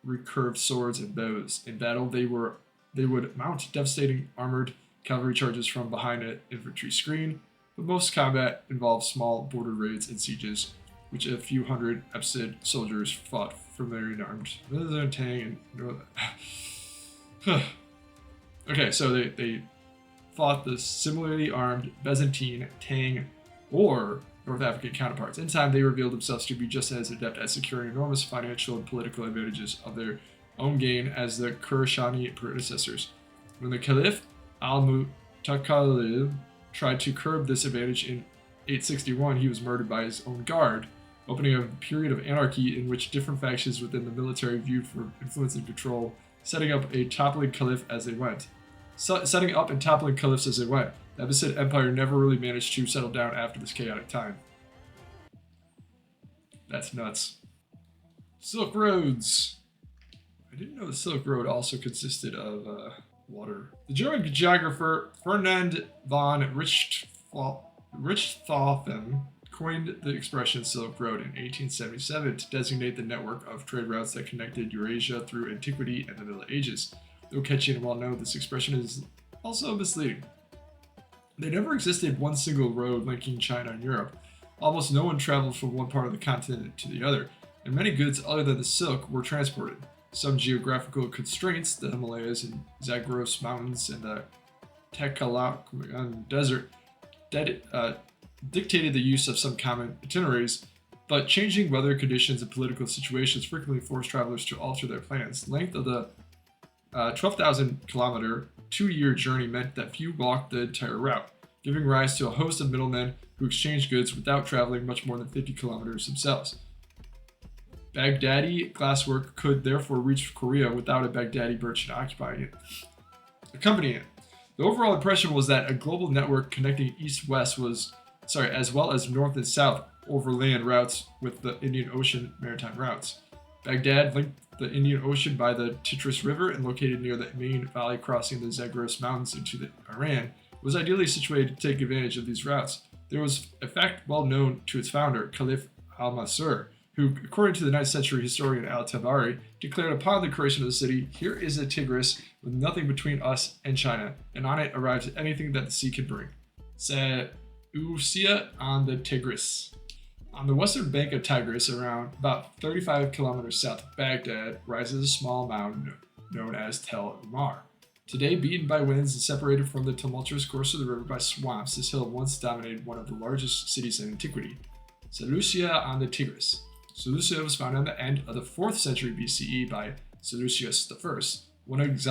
recurved swords, and bows. In battle, they would mount devastating armored cavalry charges from behind an infantry screen, but most combat involved small border raids and sieges, which a few hundred Abbasid soldiers fought from their unarmed Tang and okay, so they fought the similarly armed Byzantine, Tang, or North African counterparts. In time, they revealed themselves to be just as adept at securing enormous financial and political advantages of their own gain as the Khurashani predecessors. When the Caliph al-Mutakallim tried to curb this advantage in 861, he was murdered by his own guard, opening a period of anarchy in which different factions within the military viewed for influence and control, setting up and toppling caliphs as they went. The Abbasid Empire never really managed to settle down after this chaotic time. That's nuts. Silk Roads. I didn't know the Silk Road also consisted of water. The German geographer Ferdinand von Richthofen coined the expression Silk Road in 1877 to designate the network of trade routes that connected Eurasia through antiquity and the Middle Ages. Though catchy and well known, this expression is also misleading. There never existed one single road linking China and Europe. Almost no one traveled from one part of the continent to the other, and many goods other than the silk were transported. Some geographical constraints, the Himalayas and Zagros Mountains and the Taklamakan Desert, dictated the use of some common itineraries, but changing weather conditions and political situations frequently forced travelers to alter their plans. The length of the 12,000 kilometer, 2-year journey meant that few walked the entire route, giving rise to a host of middlemen who exchanged goods without traveling much more than 50 kilometers themselves. Baghdadi glasswork could therefore reach Korea without a Baghdadi merchant accompanying it. The overall impression was that a global network connecting east-west as well as north and south overland routes with the Indian Ocean maritime routes. Baghdad linked the Indian Ocean by the Tigris River and located near the main valley crossing the Zagros Mountains into Iran, was ideally situated to take advantage of these routes. There was a fact well known to its founder, Caliph al-Mansur, who, according to the 9th century historian al-Tabari, declared upon the creation of the city, "Here is a Tigris with nothing between us and China, and on it arrives anything that the sea can bring. Seleucia on the Tigris." On the western bank of Tigris, around about 35 kilometers south of Baghdad, rises a small mountain known as Tel Umar. Today, beaten by winds and separated from the tumultuous course of the river by swamps, this hill once dominated one of the largest cities in antiquity, Seleucia on the Tigris. Seleucia was founded at the end of the 4th century BCE by Seleucus I, one of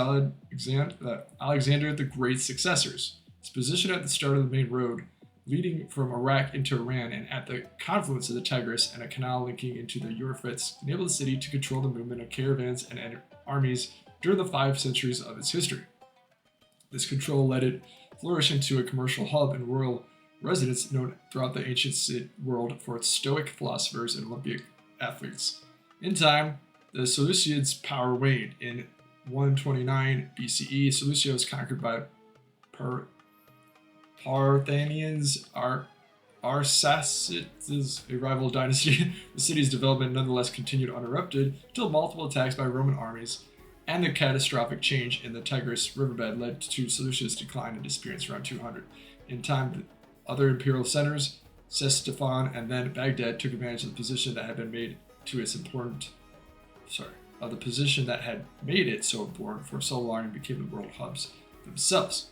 Alexander the Great's successors. Its position at the start of the main road leading from Iraq into Iran and at the confluence of the Tigris and a canal linking into the Euphrates enabled the city to control the movement of caravans and armies during the 5 centuries of its history. This control let it flourish into a commercial hub and royal residence known throughout the ancient world for its Stoic philosophers and Olympic athletes. In time, the Seleucids' power waned. In 129 BCE, Seleucia was conquered by Parthenians, Arsacids, a rival dynasty. The city's development nonetheless continued uninterrupted until multiple attacks by Roman armies and the catastrophic change in the Tigris riverbed led to Seleucia's decline and disappearance around 200. In time, the other imperial centers, Ctesiphon and then Baghdad, took advantage of the position that had made it so important for so long and became the world hubs themselves.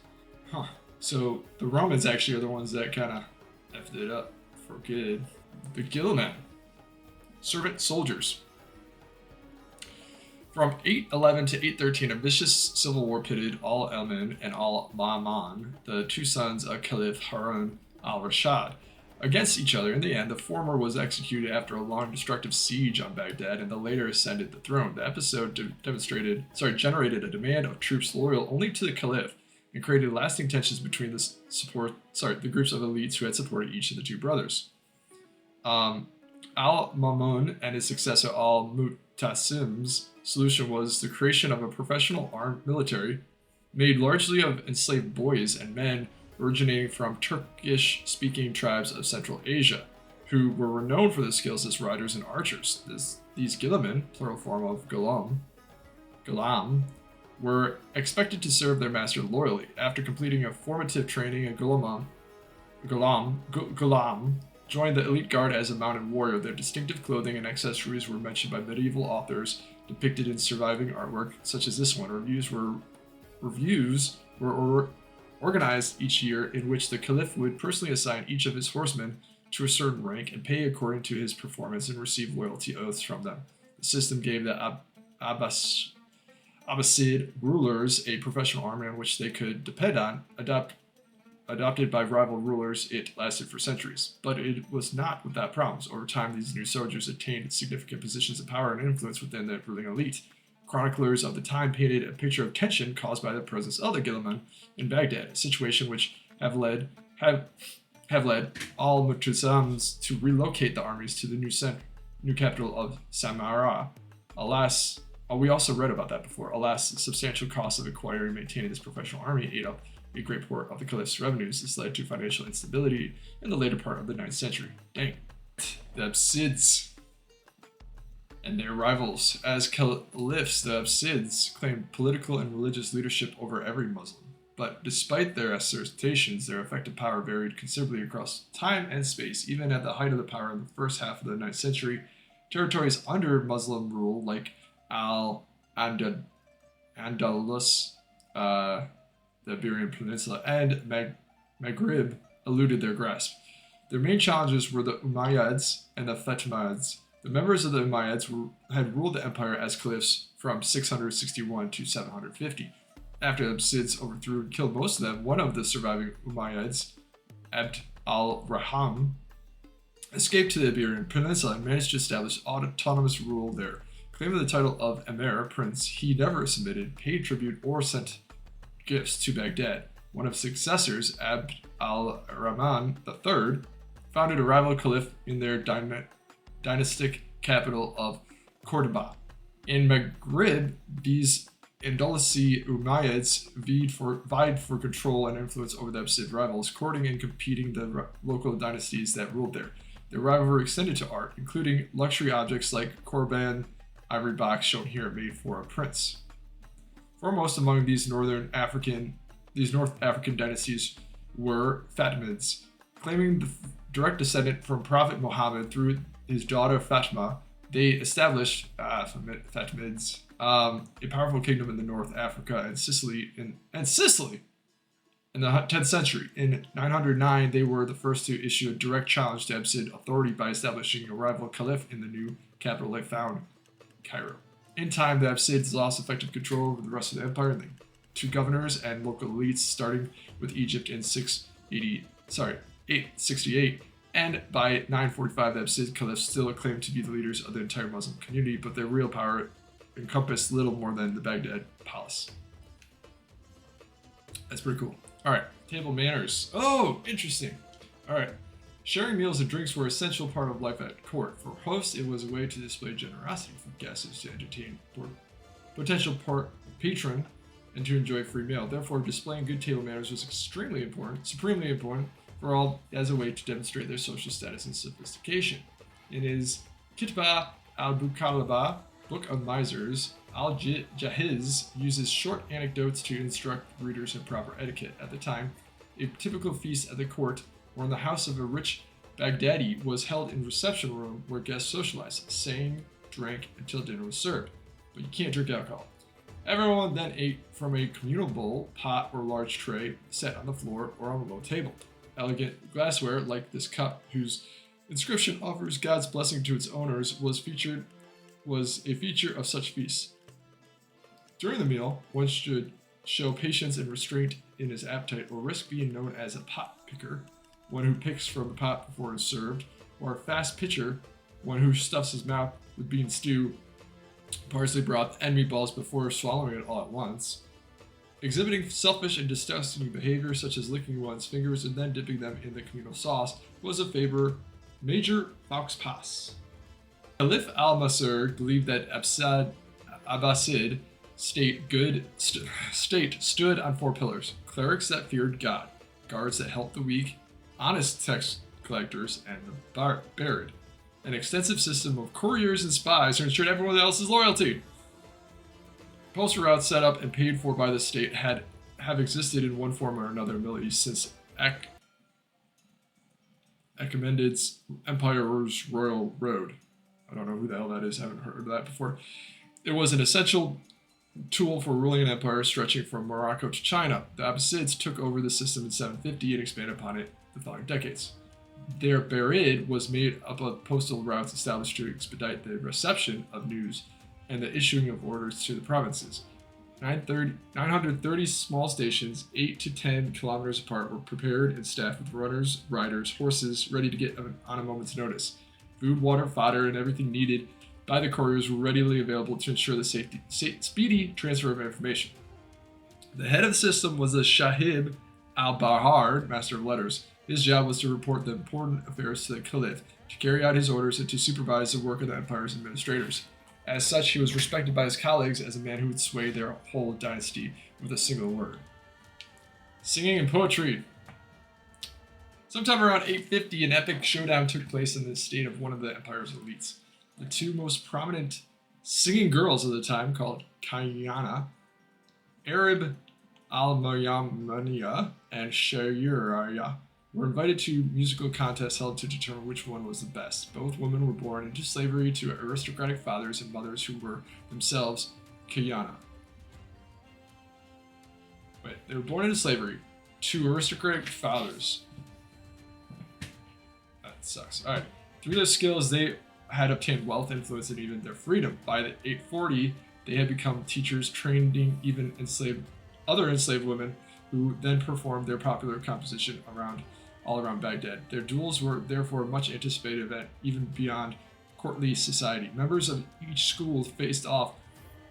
So the Romans actually are the ones that kind of effed it up for good. The Gilman, servant soldiers. From 811 to 813, a vicious civil war pitted al-Elman and al-Ma'man, the two sons of Caliph Harun al-Rashid, against each other. In the end, the former was executed after a long destructive siege on Baghdad, and the later ascended the throne. The episode generated a demand of troops loyal only to the Caliph and created lasting tensions between the groups of elites who had supported each of the two brothers. Al-Mamun and his successor Al-Mutasim's solution was the creation of a professional armed military made largely of enslaved boys and men originating from Turkish-speaking tribes of Central Asia, who were renowned for their skills as riders and archers. These Gilaman, plural form of Galam, were expected to serve their master loyally. After completing a formative training, a Ghulam joined the elite guard as a mounted warrior. Their distinctive clothing and accessories were mentioned by medieval authors, depicted in surviving artwork, such as this one. Reviews were organized each year, in which the Caliph would personally assign each of his horsemen to a certain rank and pay according to his performance and receive loyalty oaths from them. The system gave the Abbasid rulers a professional army on which they could depend on. Adopted by rival rulers, it lasted for centuries. But it was not without problems. Over time, these new soldiers attained significant positions of power and influence within the ruling elite. Chroniclers of the time painted a picture of tension caused by the presence of the Gilliman in Baghdad, a situation which have led al-Mu'tazims to relocate the armies to the new capital of Samarra. Alas, we also read about that before. Alas, the substantial cost of acquiring and maintaining this professional army ate up a great part of the Caliph's revenues. This led to financial instability in the later part of the 9th century. Dang. The Abbassids and their rivals. As caliphs, the Abbassids claimed political and religious leadership over every Muslim. But despite their assertions, their effective power varied considerably across time and space. Even at the height of the power in the first half of the 9th century, territories under Muslim rule, like Al-Andalus, the Iberian Peninsula, and Maghrib, eluded their grasp. Their main challenges were the Umayyads and the Fatimids. The members of the Umayyads had ruled the empire as caliphs from 661 to 750. After the Abbasids overthrew and killed most of them, one of the surviving Umayyads, Abd al-Rahman, escaped to the Iberian Peninsula and managed to establish autonomous rule there. Claiming the title of Emir, prince, he never submitted, paid tribute, or sent gifts to Baghdad. One of his successors, Abd al-Rahman III, founded a rival caliph in their dynastic capital of Cordoba. In Maghrib, these Andalusi Umayyads vied for control and influence over the Abbasid rivals, courting and competing the local dynasties that ruled there. Their rivalry extended to art, including luxury objects like Korban ivory box shown here made for a prince. Foremost among these North African dynasties were Fatimids. Claiming the direct descendant from Prophet Muhammad through his daughter Fatima, they established Fatimids, a powerful kingdom in the North Africa and Sicily in the 10th century. In 909, they were the first to issue a direct challenge to Abbasid authority by establishing a rival caliph in the new capital they found, Cairo. In time, the Abbasids lost effective control over the rest of the empire, and the two governors and local elites, starting with Egypt in 868, and by 945, the Abbasid caliphs still claimed to be the leaders of the entire Muslim community, but their real power encompassed little more than the Baghdad palace. That's pretty cool. All right, table manners. Oh, interesting. All right. Sharing meals and drinks were an essential part of life at court. For hosts, it was a way to display generosity for guests, to entertain potential patron, and to enjoy a free meal. Therefore, displaying good table manners was supremely important for all as a way to demonstrate their social status and sophistication. In his Kitba al-Bukalaba, Book of Misers, Al-Jahiz uses short anecdotes to instruct readers in proper etiquette. At the time, a typical feast at the court or in the house of a rich Baghdadi was held in a reception room where guests socialized, sang, drank until dinner was served. But you can't drink alcohol. Everyone then ate from a communal bowl, pot, or large tray set on the floor or on a low table. Elegant glassware, like this cup, whose inscription offers God's blessing to its owners, was a feature of such feasts. During the meal, one should show patience and restraint in his appetite, or risk being known as a pot picker, one who picks from the pot before it is served, or a fast pitcher, one who stuffs his mouth with bean stew, parsley broth, and meatballs before swallowing it all at once. Exhibiting selfish and disgusting behavior, such as licking one's fingers and then dipping them in the communal sauce, was a major faux pas. Caliph al-Masur believed that Abbasid state stood on four pillars: clerics that feared God, guards that helped the weak, honest tax collectors, and the buried. An extensive system of couriers and spies to ensure everyone else's loyalty. Postal routes set up and paid for by the state have existed in one form or another in the Middle East since Achaemenid's Empire's Royal Road. I don't know who the hell that is. I haven't heard of that before. It was an essential tool for ruling an empire stretching from Morocco to China. The Abbasids took over the system in 750 and expanded upon it the following decades. Their Berid was made up of postal routes established to expedite the reception of news and the issuing of orders to the provinces. 930 small stations, 8 to 10 kilometers apart, were prepared and staffed with runners, riders, horses, ready to get on a moment's notice. Food, water, fodder, and everything needed by the couriers were readily available to ensure the speedy transfer of information. The head of the system was the Shahib al-Bahar, master of letters. His job was to report the important affairs to the Caliph, to carry out his orders, and to supervise the work of the empire's administrators. As such, he was respected by his colleagues as a man who would sway their whole dynasty with a single word. Singing and poetry. Sometime around 850, an epic showdown took place in the estate of one of the empire's elites. The two most prominent singing girls of the time, called Kayana, Arab al-Mayamaniya and Shayuraya, were invited to musical contests held to determine which one was the best. Both women were born into slavery to aristocratic fathers and mothers who were themselves Kayana. They were born into slavery to aristocratic fathers. That sucks. Alright. Through their skills, they had obtained wealth, influence, and even their freedom. By the 840, they had become teachers, training even other enslaved women, who then performed their popular composition all around Baghdad. Their duels were therefore much anticipated and even beyond courtly society. Members of each school faced off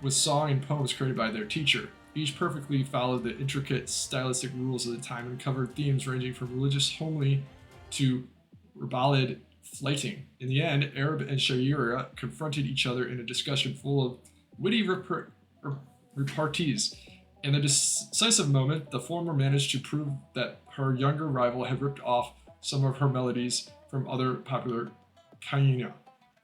with song and poems created by their teacher. Each perfectly followed the intricate stylistic rules of the time and covered themes ranging from religious homily to ribald flighting. In the end, Arab and Shaira confronted each other in a discussion full of witty repartees. In the decisive moment, the former managed to prove that her younger rival had ripped off some of her melodies from other popular kayana.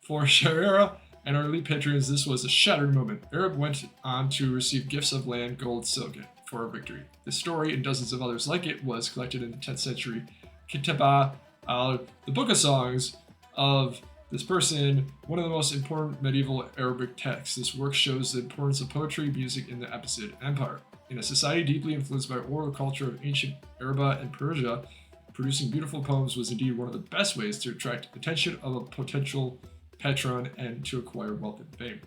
For Shaira and her elite patrons, this was a shattered moment. Arab went on to receive gifts of land, gold, silk for her victory. This story, and dozens of others like it, was collected in the 10th century Kitaba the Book of Songs of this person, one of the most important medieval Arabic texts. This work shows the importance of poetry and music in the Abbasid Empire. In a society deeply influenced by oral culture of ancient Arabia and Persia, producing beautiful poems was indeed one of the best ways to attract attention of a potential patron and to acquire wealth and fame.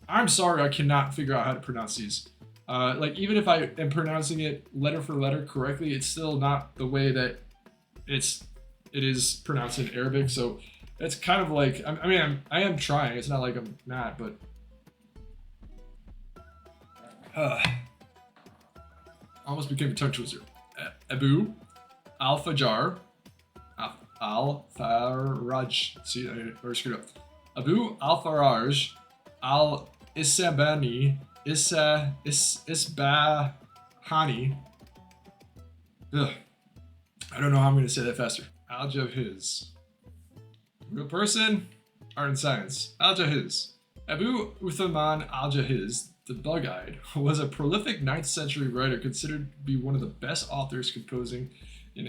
I'm sorry, I cannot figure out how to pronounce these. Even if I am pronouncing it letter for letter correctly, it's still not the way that it is pronounced in Arabic. So it's kind of like, I am trying. It's not like I'm not, but almost became a tongue twister. Abu al-Fajar, al-Faraj. See, I already screwed up. Abu al-Faraj, al-Isabani, Isbahani. I don't know how I'm going to say that faster. Al-Jahiz. Real person, art and science. Al-Jahiz. Abu Uthman al-Jahiz, the Bug-Eyed, was a prolific 9th century writer considered to be one of the best authors composing in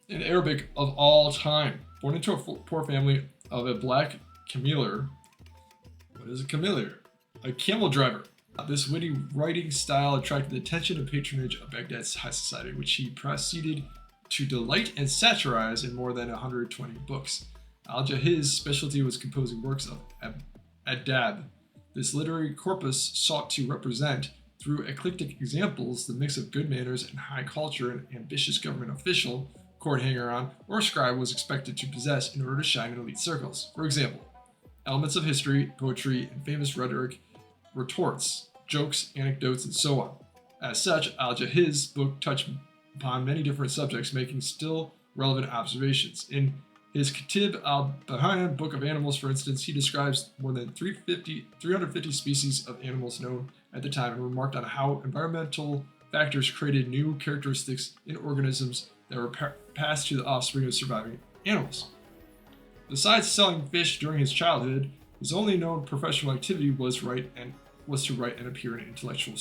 Arabic of all time. Born into a poor family of a black cameler. What is a cameler? A camel driver. This witty writing style attracted the attention and patronage of Baghdad's high society, which he proceeded to delight and satirize in more than 120 books. Al-Jahiz's specialty was composing works of adab. This literary corpus sought to represent, through eclectic examples, the mix of good manners and high culture an ambitious government official, court hanger-on, or scribe was expected to possess in order to shine in elite circles. For example, elements of history, poetry, and famous rhetoric, retorts, jokes, anecdotes, and so on. As such, Al-Jahiz's book touched upon many different subjects, making still relevant observations. In his Katib al-Bahan, Book of Animals, for instance, he describes more than 350 species of animals known at the time and remarked on how environmental factors created new characteristics in organisms that were passed to the offspring of surviving animals. Besides selling fish during his childhood, his only known professional activity was write and was to write and appear in intellectual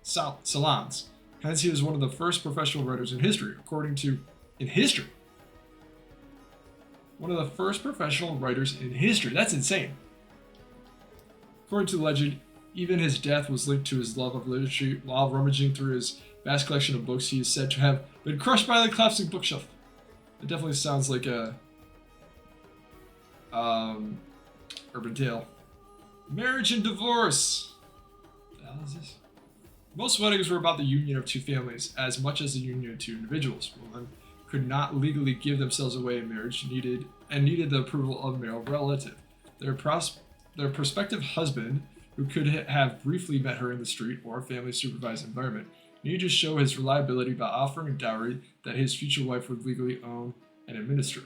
salons. Hence, he was one of the first professional writers in history, one of the first professional writers in history. That's insane. According to the legend, even his death was linked to his love of literature. While rummaging through his vast collection of books, he is said to have been crushed by the collapsing bookshelf. It definitely sounds like a urban tale. Marriage and divorce. What the hell is this? Most weddings were about the union of two families, as much as the union of two individuals. Women could not legally give themselves away in marriage, needed the approval of a male relative. Their prospective husband, who could have briefly met her in the street or a family-supervised environment, needed to show his reliability by offering a dowry that his future wife would legally own and administer.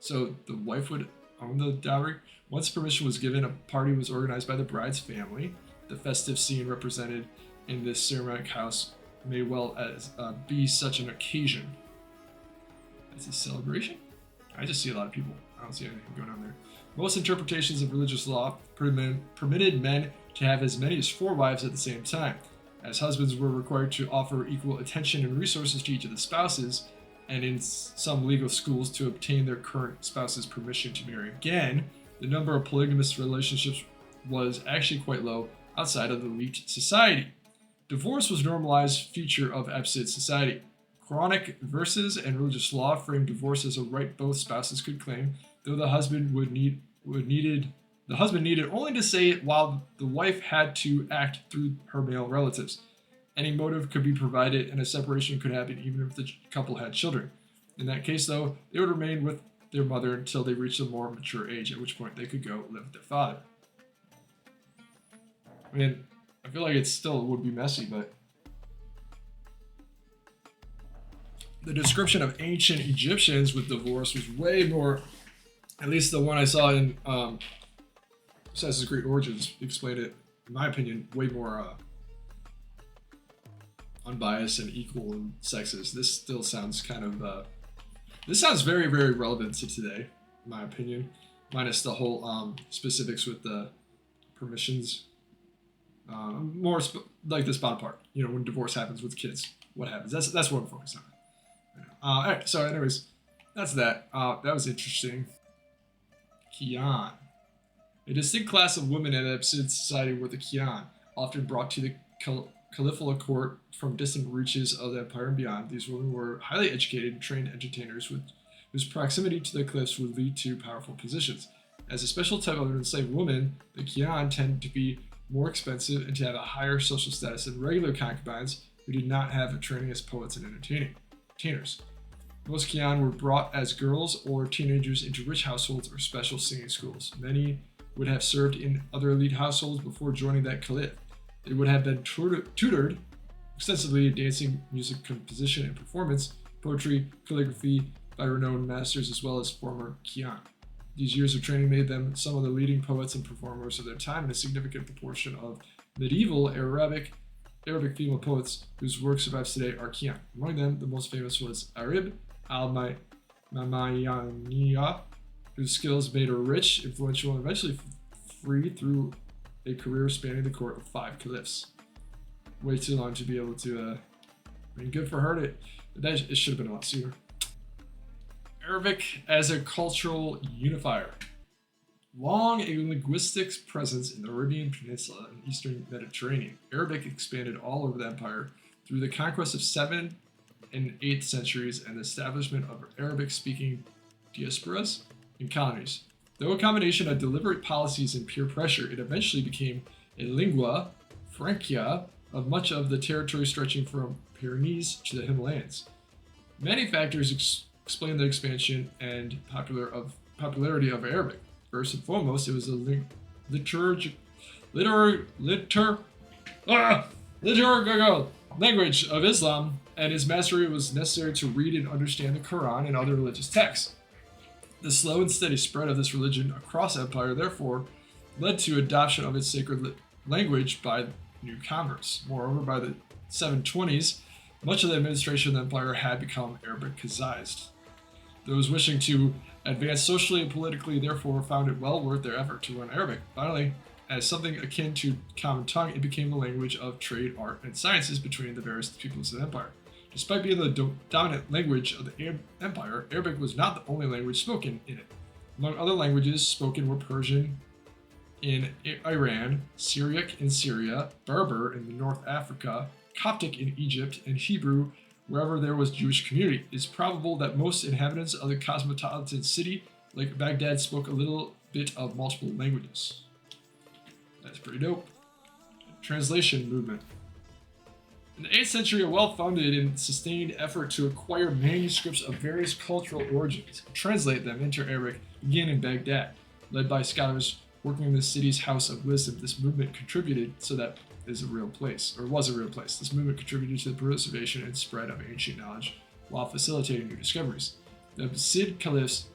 So the wife would own the dowry. Once permission was given, a party was organized by the bride's family. The festive scene represented in this ceremonial house may well as be such an occasion. It's a celebration? I just see a lot of people. I don't see anything going on there. Most interpretations of religious law permitted men to have as many as 4 wives at the same time, as husbands were required to offer equal attention and resources to each of the spouses, and in some legal schools to obtain their current spouse's permission to marry again. The number of polygamous relationships was actually quite low outside of the elite society. Divorce was a normalized feature of Abbasid society. Quranic verses and religious law framed divorce as a right both spouses could claim, though the husband needed only to say it, while the wife had to act through her male relatives. Any motive could be provided, and a separation could happen even if the couple had children. In that case, though, they would remain with their mother until they reached a more mature age, at which point they could go live with their father. I mean, I feel like it still would be messy, but the description of ancient Egyptians with divorce was way more, at least the one I saw in Assassin's Creed Origins explained it, in my opinion, way more unbiased and equal and sexist. This still sounds kind of, this sounds very, very relevant to today, in my opinion, minus the whole specifics with the permissions. More like this bottom part, you know, when divorce happens with kids, what happens? That's what I'm focused on. All right, so anyways, that's that. That was interesting. Kian. A distinct class of women in Abbasid society were the Kian, often brought to the Caliphal court from distant reaches of the empire and beyond. These women were highly educated and trained entertainers whose proximity to the cliffs would lead to powerful positions. As a special type of enslaved woman, the Kian tended to be more expensive and to have a higher social status than regular concubines who did not have a training as poets and entertainers. Most Kian were brought as girls or teenagers into rich households or special singing schools. Many would have served in other elite households before joining that caliph. They would have been tutored extensively in dancing, music composition and performance, poetry, calligraphy by renowned masters as well as former Kian. These years of training made them some of the leading poets and performers of their time, and a significant proportion of medieval Arabic female poets whose works survive today are Kian. Among them, the most famous was Arib al-Mamayaniya, whose skills made her rich, influential, and eventually free through a career spanning the court of 5 caliphs. Way too long to be able to, good for her. It should have been a lot sooner. Arabic as a cultural unifier. Long a linguistic presence in the Arabian Peninsula and Eastern Mediterranean, Arabic expanded all over the empire through the conquest of 7th and 8th centuries and the establishment of Arabic-speaking diasporas and colonies. Though a combination of deliberate policies and peer pressure, it eventually became a lingua franca of much of the territory stretching from Pyrenees to the Himalayas. Many factors explain the expansion and popularity of Arabic. First and foremost, it was a liturgical language of Islam, and its mastery was necessary to read and understand the Quran and other religious texts. The slow and steady spread of this religion across the empire, therefore, led to adoption of its sacred language by newcomers. Moreover, by the 720s, much of the administration of the empire had become Arabicized. Those wishing to advance socially and politically therefore found it well worth their effort to learn Arabic. Finally, as something akin to common tongue, it became the language of trade, art, and sciences between the various peoples of the empire. Despite being the dominant language of the empire, Arabic was not the only language spoken in it. Among other languages spoken were Persian in Iran, Syriac in Syria, Berber in the North Africa, Coptic in Egypt, and Hebrew wherever there was Jewish community. It is probable that most inhabitants of the cosmopolitan city, like Baghdad, spoke a little bit of multiple languages. That's pretty dope. Translation movement. In the 8th century, a well-funded and sustained effort to acquire manuscripts of various cultural origins and translate them into Arabic began in Baghdad. Led by scholars working in the city's House of Wisdom, this movement contributed so that is a real place, or was a real place. This movement contributed to the preservation and spread of ancient knowledge while facilitating new discoveries. The Abbasid Caliphs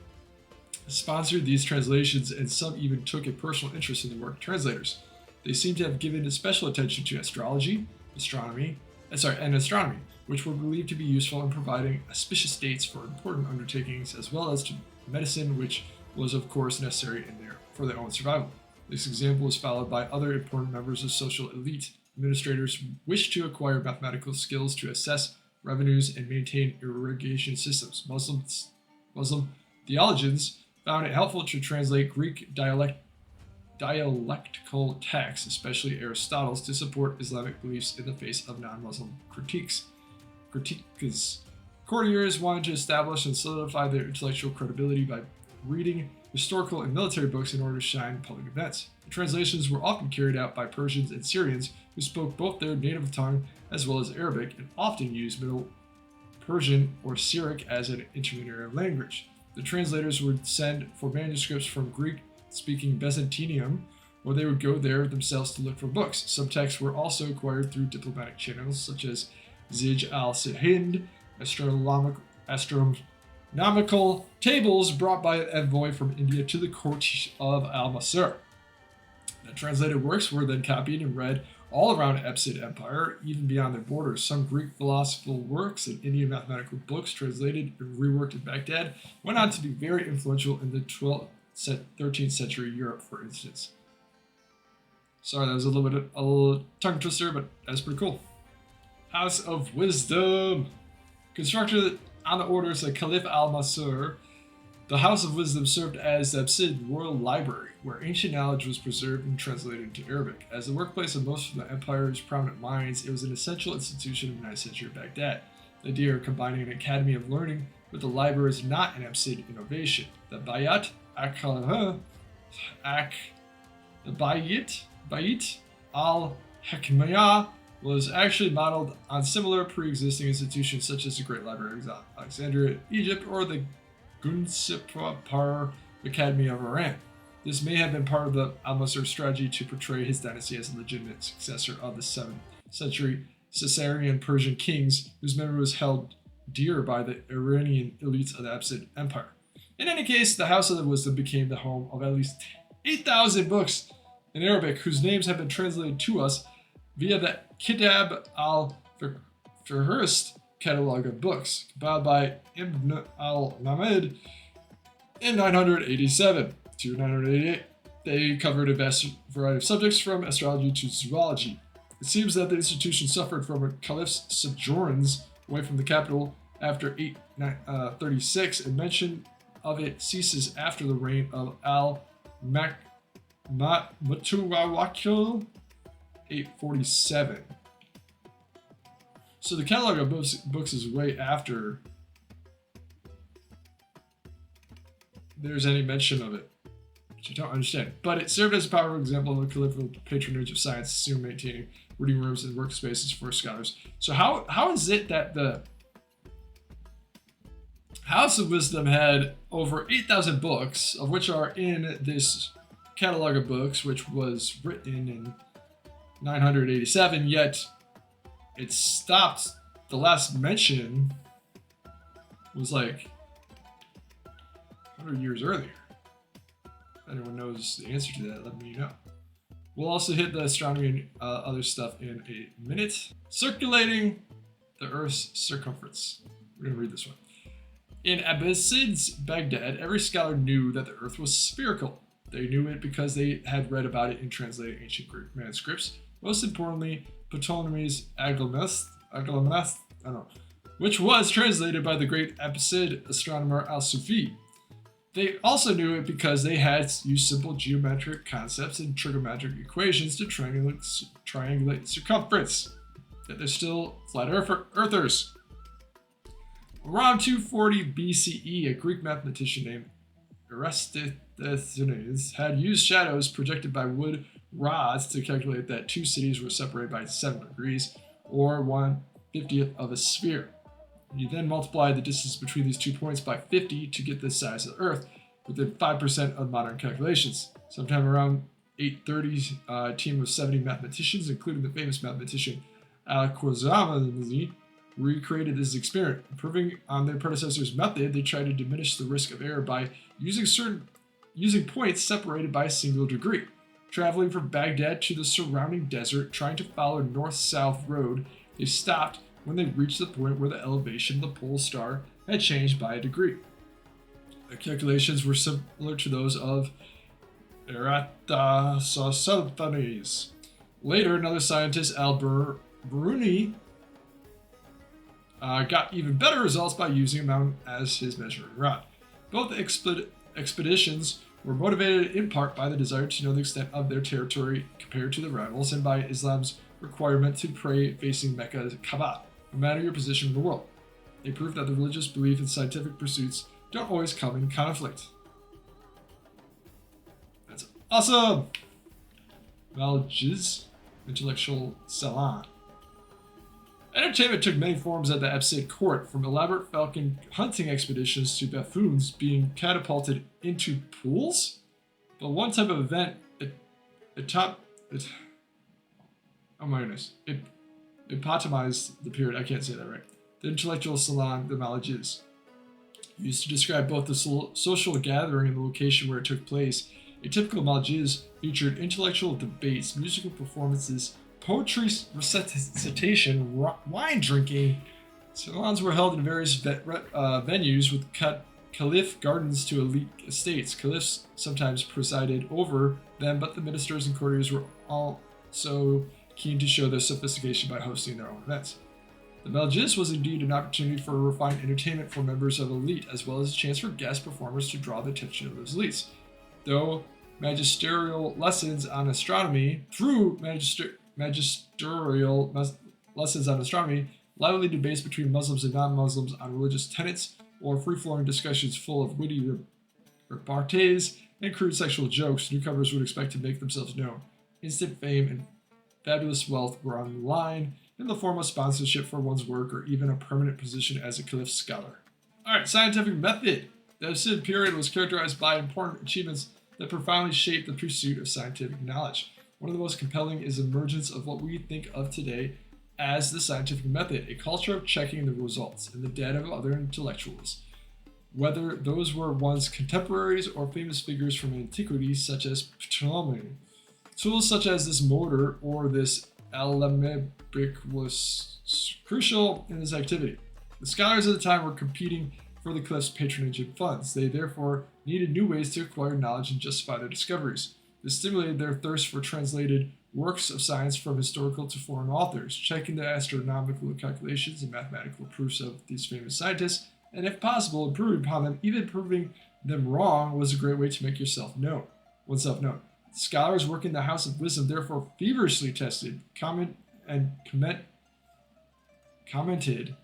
sponsored these translations, and some even took a personal interest in the work of translators. They seem to have given special attention to astrology, astronomy, which were believed to be useful in providing auspicious dates for important undertakings, as well as to medicine, which was of course necessary for their own survival. This example is followed by other important members of social elite. Administrators wished to acquire mathematical skills to assess revenues and maintain irrigation systems. Muslim theologians found it helpful to translate Greek dialectical texts, especially Aristotle's, to support Islamic beliefs in the face of non-Muslim critiques. Courtiers wanted to establish and solidify their intellectual credibility by reading historical and military books in order to shine in public events. The translations were often carried out by Persians and Syrians who spoke both their native tongue as well as Arabic and often used Middle Persian or Syriac as an intermediary language. The translators would send for manuscripts from Greek-speaking Byzantium, or they would go there themselves to look for books. Some texts were also acquired through diplomatic channels such as Zij al-Hind, astronomical tables brought by an envoy from India to the court of Al-Masr. The translated works were then copied and read all around Abbasid Empire, even beyond their borders. Some Greek philosophical works and Indian mathematical books translated and reworked in Baghdad went on to be very influential in the 13th century Europe, for instance. Sorry, that was a little tongue twister, but that's pretty cool. House of Wisdom. Constructed on the orders of Caliph al-Mansur, the House of Wisdom served as the Abbasid royal library, where ancient knowledge was preserved and translated into Arabic. As the workplace of most of the empire's prominent minds, it was an essential institution of the 9th century Baghdad. The idea of combining an academy of learning with a library is not an Abbasid innovation. The Bayat al-Hikmayah was actually modeled on similar pre-existing institutions such as the Great Library of Alexandria, Egypt, or the Gunsipar Academy of Iran. This may have been part of the al-Mansur strategy to portray his dynasty as a legitimate successor of the 7th century Caesarian Persian kings, whose memory was held dear by the Iranian elites of the Abbasid Empire. In any case, the House of the Wisdom became the home of at least 8,000 books in Arabic, whose names have been translated to us via the Kitab al-Fihrist catalog of books, compiled by Ibn al-Mamid in 987 to 988. They covered a vast variety of subjects from astrology to zoology. It seems that the institution suffered from a caliph's sojourns away from the capital after 836, and mention of it ceases after the reign of al-Mutawakil 847. So the catalog of books is way after there's any mention of it, which I don't understand. But it served as a powerful example of the caliphal patronage of science, soon maintaining reading rooms and workspaces for scholars. So how is it that the House of Wisdom had over 8,000 books, of which are in this catalog of books, which was written in 987, yet it stopped, the last mention was like 100 years earlier? If anyone knows the answer to that, let me know. We'll also hit the astronomy and other stuff in a minute. Circulating the Earth's circumference. We're going to read this one. In Abbasid's Baghdad, every scholar knew that the earth was spherical. They knew it because they had read about it in translated ancient Greek manuscripts. Most importantly, Ptolemy's Aglamas, I don't know, which was translated by the great Abbasid astronomer Al-Sufi. They also knew it because they had used simple geometric concepts and trigonometric equations to triangulate circumference. Yet they're still flat earthers. Around 240 BCE, a Greek mathematician named Eratosthenes had used shadows projected by wood rods to calculate that two cities were separated by 7 degrees, or 1/50th of a sphere. You then multiply the distance between these 2 points by 50 to get the size of the Earth, within 5% of modern calculations. Sometime around 830, a team of 70 mathematicians, including the famous mathematician Al-Khwarizmi, recreated this experiment. Improving on their predecessor's method, they tried to diminish the risk of error by using points separated by a single degree. Traveling from Baghdad to the surrounding desert, trying to follow a north-south road, they stopped when they reached the point where the elevation of the pole star had changed by a degree. The calculations were similar to those of Eratosthenes. Later, another scientist, Al-Biruni, got even better results by using a mountain as his measuring rod. Both expeditions were motivated in part by the desire to know the extent of their territory compared to the rivals, and by Islam's requirement to pray facing Mecca's Kaaba, no matter your position in the world. They proved that the religious belief and scientific pursuits don't always come in conflict. That's awesome! Mirage's intellectual salon. Entertainment took many forms at the Abbasid court, from elaborate falcon hunting expeditions to buffoons being catapulted into pools. But one type of event epitomized the period. I can't say that right. The intellectual salon, the Mirage's, used to describe both the social gathering and the location where it took place. A typical Mirage's featured intellectual debates, musical performances, poetry recitation, wine drinking. Salons were held in various venues, with caliph gardens to elite estates. Caliphs sometimes presided over them, but the ministers and courtiers were also keen to show their sophistication by hosting their own events. The Mirage's was indeed an opportunity for refined entertainment for members of the elite, as well as a chance for guest performers to draw the attention of those elites. Through magisterial lessons on astronomy, lively debates between Muslims and non-Muslims on religious tenets, or free-flowing discussions full of witty repartees and crude sexual jokes, newcomers would expect to make themselves known. Instant fame and fabulous wealth were on the line, in the form of sponsorship for one's work or even a permanent position as a Caliph scholar. Alright, scientific method. The Abbasid period was characterized by important achievements that profoundly shaped the pursuit of scientific knowledge. One of the most compelling is the emergence of what we think of today as the scientific method, a culture of checking the results and the data of other intellectuals, whether those were one's contemporaries or famous figures from antiquity, such as Ptolemy. Tools such as this mortar or this alembic was crucial in this activity. The scholars at the time were competing for the Caliph's patronage and funds. They therefore needed new ways to acquire knowledge and justify their discoveries. This stimulated their thirst for translated works of science from historical to foreign authors, checking the astronomical calculations and mathematical proofs of these famous scientists, and if possible, improving upon them. Even proving them wrong was a great way to make oneself known. Scholars working in the House of Wisdom therefore feverishly tested, commented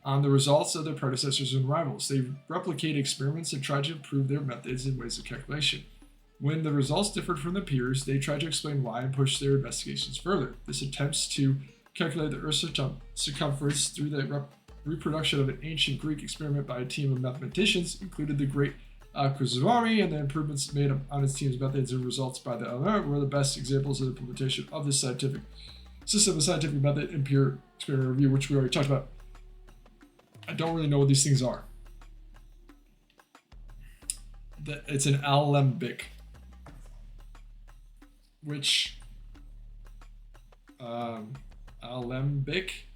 on the results of their predecessors and rivals. They replicated experiments and tried to improve their methods and ways of calculation. When the results differed from their peers, they tried to explain why and push their investigations further. This attempts to calculate the Earth's circumference through the reproduction of an ancient Greek experiment by a team of mathematicians included the great Khwarizmi, and the improvements made on his team's methods and results by the ulama were the best examples of the implementation of this scientific system of scientific method and peer experiment review, which we already talked about. I don't really know what these things are. It's an alembic, which alembic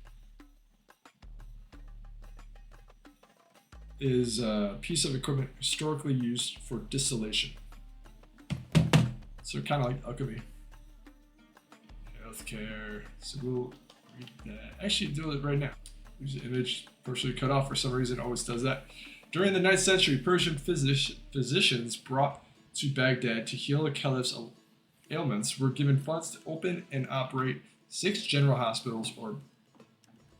is a piece of equipment historically used for distillation. So kind of like alchemy. Healthcare. So we'll read that. Actually, do it right now. Use the image partially cut off for some reason. Always does that. During the 9th century, Persian physicians brought to Baghdad to heal the caliph's ailments were given funds to open and operate 6 general hospitals or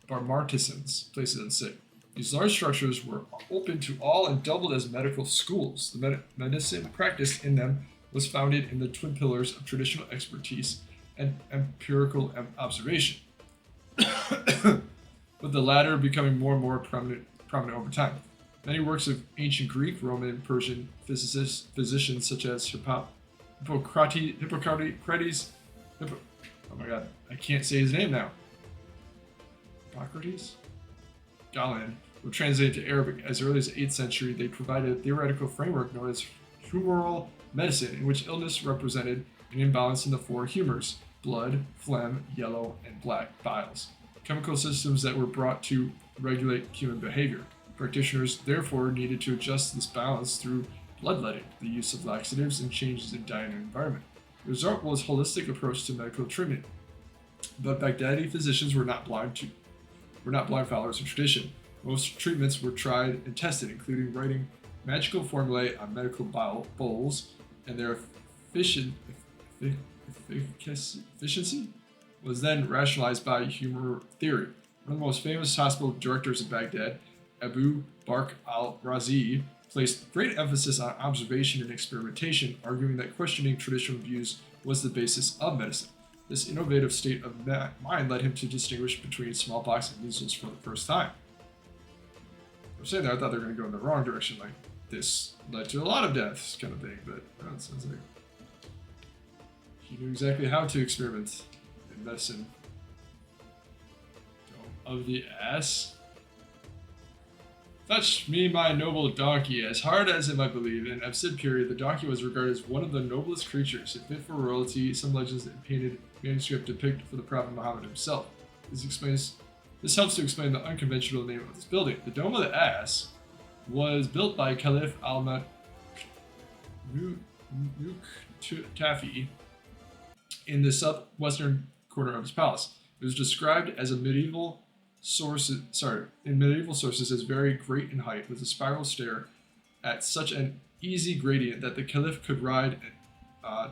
barmartisans, places of the sick. These large structures were open to all and doubled as medical schools. The medicine practiced in them was founded in the twin pillars of traditional expertise and empirical observation, with the latter becoming more and more prominent over time. Many works of ancient Greek, Roman, and Persian physicians such as Hippocrates, oh my god, I can't say his name now. Hippocrates? Galen were translated to Arabic. As early as the 8th century, they provided a theoretical framework known as humoral medicine, in which illness represented an imbalance in the 4 humors: blood, phlegm, yellow, and black biles, chemical systems that were brought to regulate human behavior. Practitioners therefore needed to adjust this balance through bloodletting, the use of laxatives, and changes in diet and environment. The result was a holistic approach to medical treatment. But Baghdadi physicians were not blind followers of tradition. Most treatments were tried and tested, including writing magical formulae on medical bowls, and their efficiency was then rationalized by humor theory. One of the most famous hospital directors of Baghdad, Abu Bakr al-Razi, placed great emphasis on observation and experimentation, arguing that questioning traditional views was the basis of medicine. This innovative state of mind led him to distinguish between smallpox and measles for the first time. I'm saying that I thought they were going to go in the wrong direction, like this led to a lot of deaths kind of thing, but it sounds like he knew exactly how to experiment in medicine. Dome of the Ass. Fetch me my noble donkey. As hard as it might believe, in Abbasid period, the donkey was regarded as one of the noblest creatures. It fit for royalty. Some legends and painted manuscript depict for the Prophet Muhammad himself. This helps to explain the unconventional name of this building. The Dome of the Ass was built by Caliph al-Muqtafi in the southwestern corner of his palace. It was described as in medieval sources as very great in height, with a spiral stair at such an easy gradient that the caliph could ride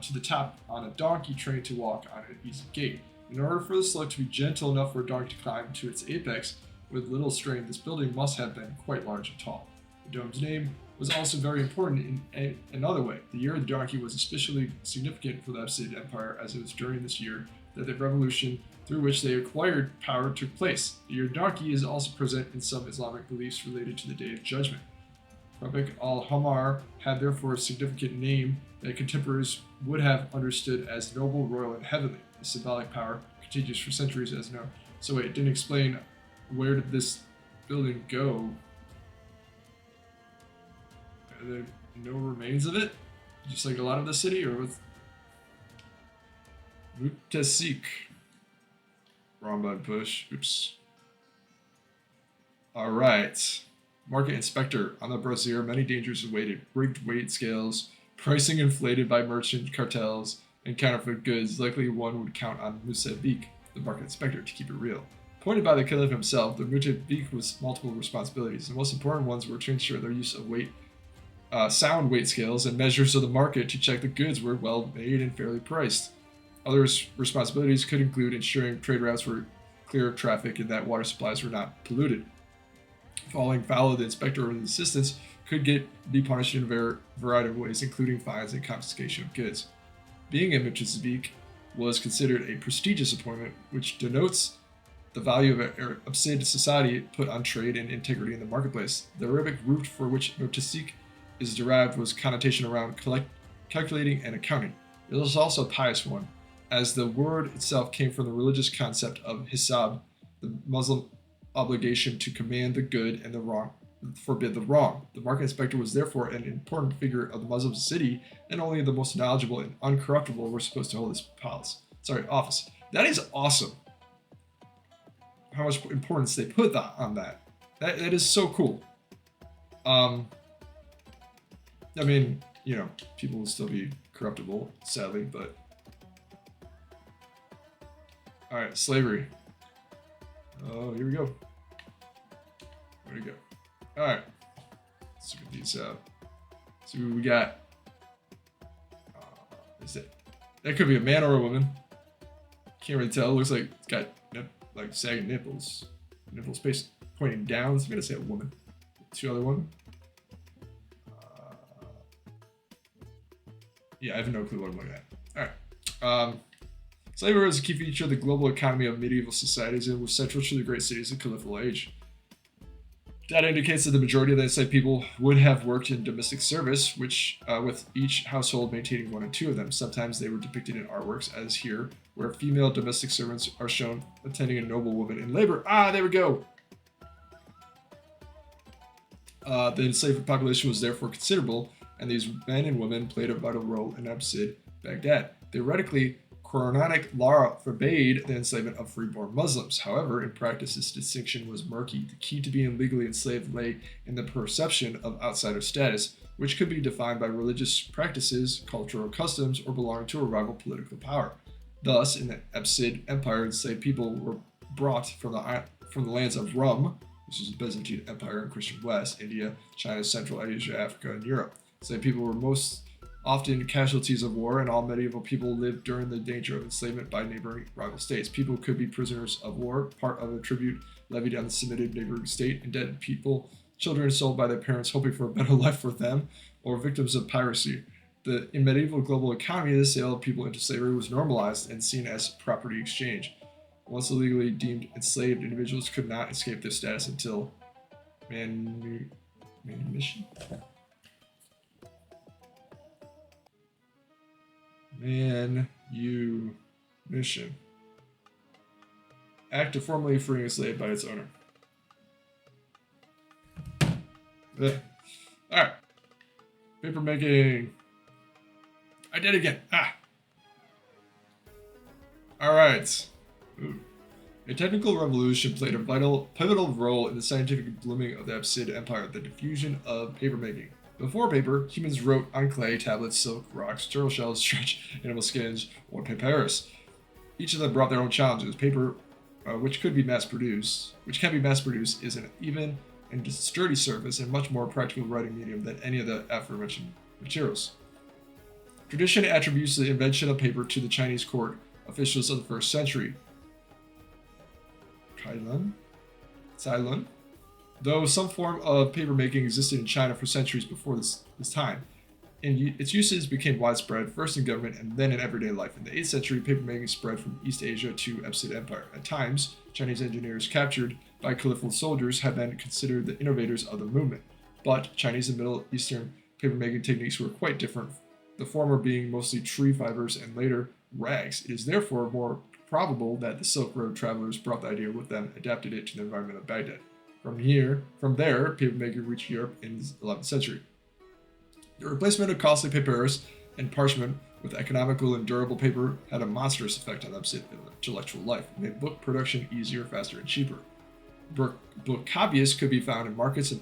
to the top on a donkey trained to walk on an easy gait. In order for the slope to be gentle enough for a donkey to climb to its apex with little strain, this building must have been quite large and tall. The dome's name was also very important in another way. The year of the donkey was especially significant for the Abbasid Empire, as it was during this year that the revolution through which they acquired power took place. The year donkey is also present in some Islamic beliefs related to the Day of Judgment. Rabiq al-Hamar had therefore a significant name that contemporaries would have understood as noble, royal, and heavenly. The symbolic power continues for centuries as known. So wait, it didn't explain where did this building go? Are there no remains of it? Just like a lot of the city, or with Mutasik? Wrong button push. Oops. Alright. Market inspector. On the brazier, many dangers awaited. Rigged weight scales, pricing inflated by merchant cartels, and counterfeit goods. Likely one would count on Musabik, the market inspector, to keep it real. Appointed by the caliph himself, the Musabik was multiple responsibilities. The most important ones were to ensure their use of sound weight scales and measures of the market to check the goods were well made and fairly priced. Other responsibilities could include ensuring trade routes were clear of traffic and that water supplies were not polluted. Falling foul of the inspector or his assistants could be punished in a variety of ways, including fines and confiscation of goods. Being a Mutasabik was considered a prestigious appointment, which denotes the value of Abbasid society put on trade and integrity in the marketplace. The Arabic root for which Mutasik is derived was connotation around calculating and accounting. It was also a pious one, as the word itself came from the religious concept of hisab, the Muslim obligation to command the good and the wrong, forbid the wrong. The market inspector was therefore an important figure of the Muslim city, and only the most knowledgeable and uncorruptible were supposed to hold this office. That is awesome. How much importance they put on that. That is so cool. I mean, you know, people will still be corruptible, sadly, but. Alright, slavery. Oh, here we go. Where'd it go? Alright. Let's look at these. See what we got. Is that could be a man or a woman. Can't really tell. Looks like it's got like sagging nipples. Nipple space pointing down. So I'm gonna say a woman. Two other women. Yeah, I have no clue what I'm looking at. Alright. Slavery was a key feature of the global economy of medieval societies and was central to the great cities of the Caliphal Age. Data indicates that the majority of the enslaved people would have worked in domestic service, which with each household maintaining one or two of them. Sometimes they were depicted in artworks, as here, where female domestic servants are shown attending a noble woman in labor. Ah, there we go! The enslaved population was therefore considerable, and these men and women played a vital role in Abbasid Baghdad. Theoretically, Quranic law forbade the enslavement of freeborn Muslims. However, in practice, this distinction was murky. The key to being legally enslaved lay in the perception of outsider status, which could be defined by religious practices, cultural customs, or belonging to a rival political power. Thus, in the Abbasid Empire, enslaved people were brought from the lands of Rum, which is the Byzantine Empire in Christian West, India, China, Central Asia, Africa, and Europe. Enslaved people were most often casualties of war, and all medieval people lived during the danger of enslavement by neighboring rival states. People could be prisoners of war, part of a tribute levied on the submitted neighboring state, indebted people, children sold by their parents hoping for a better life for them, or victims of piracy. In medieval global economy, the sale of people into slavery was normalized and seen as property exchange. Once illegally deemed enslaved, individuals could not escape their status until manumission. Manumission. Act of formally freeing a slave by its owner. Alright. Paper making. I did it again. Alright. A technical revolution played a pivotal role in the scientific blooming of the Abbasid Empire, the diffusion of papermaking. Before paper, humans wrote on clay, tablets, silk, rocks, turtle shells, stretch, animal skins, or papyrus. Each of them brought their own challenges. Paper, which can be mass-produced, is an even and sturdy surface and much more practical writing medium than any of the aforementioned materials. Tradition attributes the invention of paper to the Chinese court officials of the first century. Cylon. Though some form of papermaking existed in China for centuries before this time, and its uses became widespread, first in government and then in everyday life. In the 8th century, papermaking spread from East Asia to Abbasid Empire. At times, Chinese engineers captured by caliphal soldiers had been considered the innovators of the movement. But Chinese and Middle Eastern papermaking techniques were quite different, the former being mostly tree fibers and later rags. It is therefore more probable that the Silk Road travelers brought the idea with them, adapted it to the environment of Baghdad. From there, papermaking reached Europe in the 11th century. The replacement of costly papyrus and parchment with economical and durable paper had a monstrous effect on Abbasid intellectual life. It made book production easier, faster, and cheaper. Book copyists could be found in markets and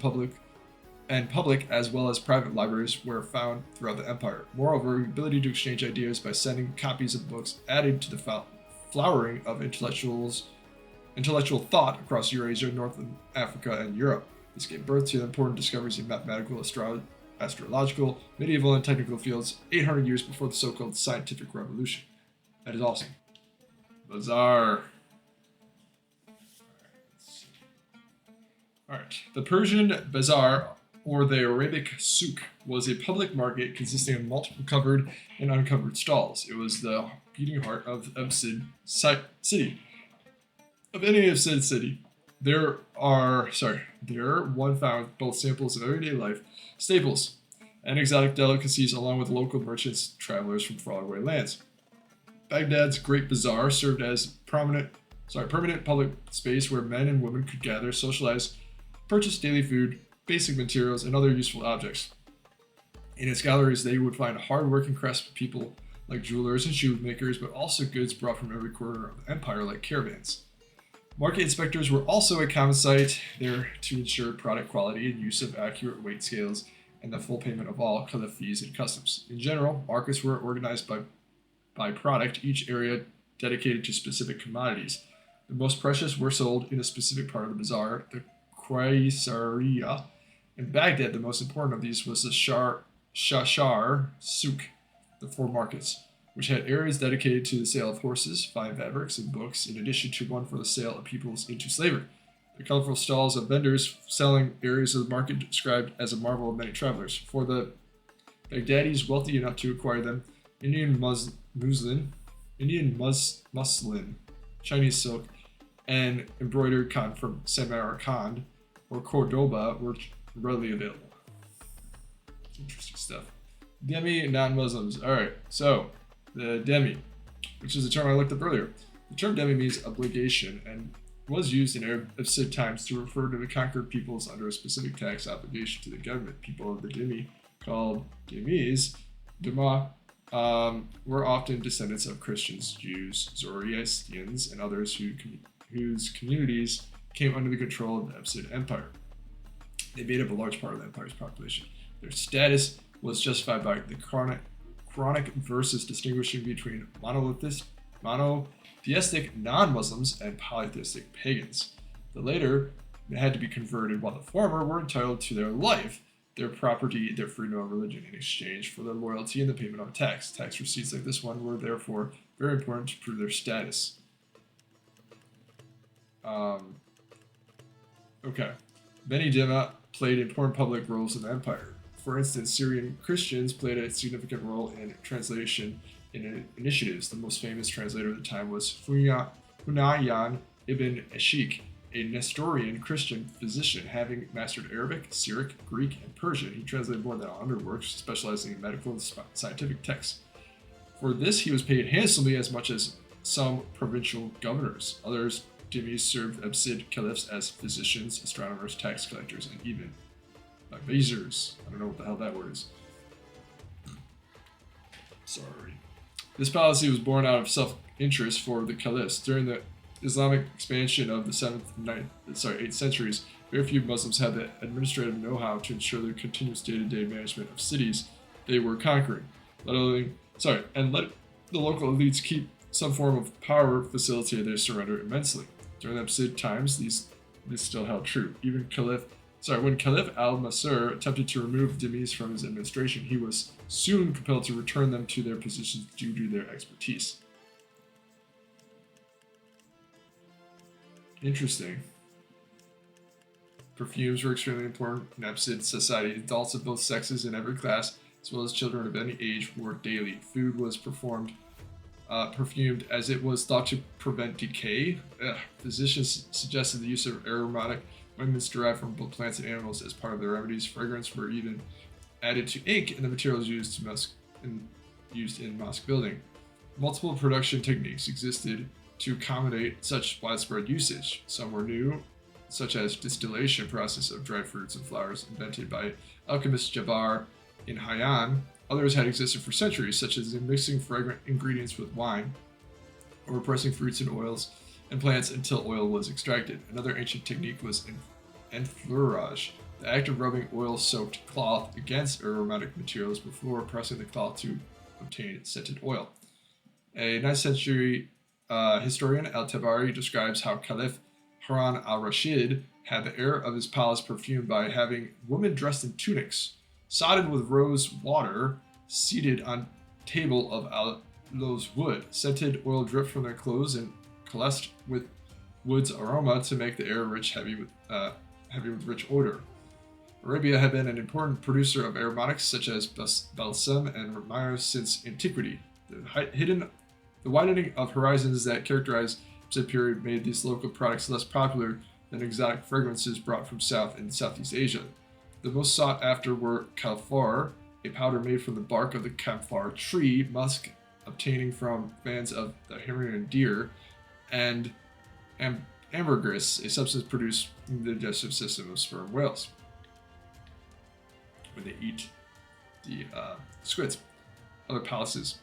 public as well as private libraries were found throughout the empire. Moreover, the ability to exchange ideas by sending copies of books added to the flowering of intellectual thought across Eurasia, North Africa, and Europe. This gave birth to important discoveries in mathematical, astrological, medieval, and technical fields 800 years before the so-called scientific revolution. That is awesome. Bazaar. Alright. The Persian bazaar, or the Arabic souk, was a public market consisting of multiple covered and uncovered stalls. It was the beating heart of Abbasid city. Of any Abbasid city, there one found both samples of everyday life, staples, and exotic delicacies, along with local merchants, travelers from faraway lands. Baghdad's Great Bazaar served as permanent public space where men and women could gather, socialize, purchase daily food, basic materials, and other useful objects. In its galleries, they would find hard-working craftspeople like jewelers and shoemakers, but also goods brought from every corner of the empire like caravans. Market inspectors were also a common sight there to ensure product quality and use of accurate weight scales and the full payment of all caliph fees and customs. In general, markets were organized by product, each area dedicated to specific commodities. The most precious were sold in a specific part of the bazaar, the Qaisaria. In Baghdad, the most important of these was the Shashar Souk, the four markets, which had areas dedicated to the sale of horses, fine fabrics, and books, in addition to one for the sale of peoples into slavery. The colorful stalls of vendors selling areas of the market described as a marvel of many travelers. For the Baghdadis wealthy enough to acquire them, muslin, Chinese silk, and embroidered cotton from Samarkand or Cordoba were readily available. Interesting stuff. Demi non-Muslims. All right, so the demi, which is a term I looked up earlier. The term demi means obligation and was used in Abbasid times to refer to the conquered peoples under a specific tax obligation to the government. People of the demi, called demis, Dema, were often descendants of Christians, Jews, Zoroastrians, and others whose communities came under the control of the Abbasid Empire. They made up a large part of the empire's population. Their status was justified by the Quranic verses distinguishing between monotheistic non-Muslims and polytheistic pagans. The latter had to be converted, while the former were entitled to their life, their property, their freedom of religion in exchange for their loyalty and the payment of a tax. Tax receipts like this one were therefore very important to prove their status. Okay. Beni Dima played important public roles in the empire. For instance, Syrian Christians played a significant role in translation initiatives. The most famous translator of the time was Hunayan ibn Ashik, a Nestorian Christian physician. Having mastered Arabic, Syriac, Greek, and Persian, he translated more than 100 works, specializing in medical and scientific texts. For this, he was paid handsomely, as much as some provincial governors. Others Dhimmis served Abbasid caliphs as physicians, astronomers, tax collectors, and even advisors. I don't know what the hell that word is. Sorry. This policy was born out of self-interest for the caliphs. During the Islamic expansion of the 8th centuries, very few Muslims had the administrative know-how to ensure the continuous day-to-day management of cities they were conquering. Let the local elites keep some form of power facilitated their surrender immensely. During the Abbasid times, this still held true. When Caliph al-Masur attempted to remove dhimmis from his administration, he was soon compelled to return them to their positions due to their expertise. Interesting. Perfumes were extremely important in Abbasid society. Adults of both sexes in every class, as well as children of any age, wore daily. Food was perfumed as it was thought to prevent decay. Physicians suggested the use of aromatic ointments derived from both plants and animals as part of their remedies. Fragrance were even added to ink and the materials used in mosque building. Multiple production techniques existed to accommodate such widespread usage. Some were new, such as distillation process of dried fruits and flowers invented by alchemist Jabbar in Hayyan. Others had existed for centuries, such as in mixing fragrant ingredients with wine, or pressing fruits and oils and plants until oil was extracted. Another ancient technique was enfleurage, the act of rubbing oil-soaked cloth against aromatic materials before pressing the cloth to obtain scented oil. A 9th century historian Al-Tabari describes how Caliph Harun al-Rashid had the air of his palace perfumed by having women dressed in tunics, sodded with rose water, seated on table of aloes wood. Scented oil dripped from their clothes and coalesced with wood's aroma to make the air heavy with rich odor. Arabia had been an important producer of aromatics such as balsam and myrrh since antiquity. The widening of horizons that characterized the period made these local products less popular than exotic fragrances brought from South and Southeast Asia. The most sought after were camphor, a powder made from the bark of the camphor tree, musk obtaining from fans of the Himalayan deer, and ambergris, a substance produced in the digestive system of sperm whales when they eat the squids. Other palaces.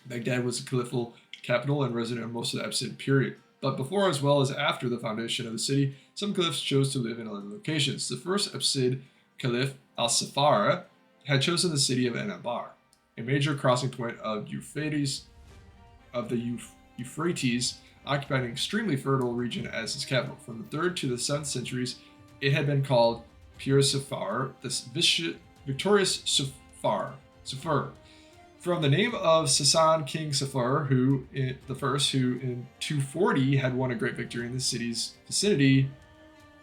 Baghdad was the caliphal capital and resident of most of the Abbasid period. But before as well as after the foundation of the city, some caliphs chose to live in other locations. The first Abbasid Caliph, al-Safar, had chosen the city of Anabar, a major crossing point of the Euphrates, occupying an extremely fertile region as its capital. From the 3rd to the 7th centuries, it had been called Pir Safar, the victorious Safar, from the name of Sasan King Safar, who in 240 had won a great victory in the city's vicinity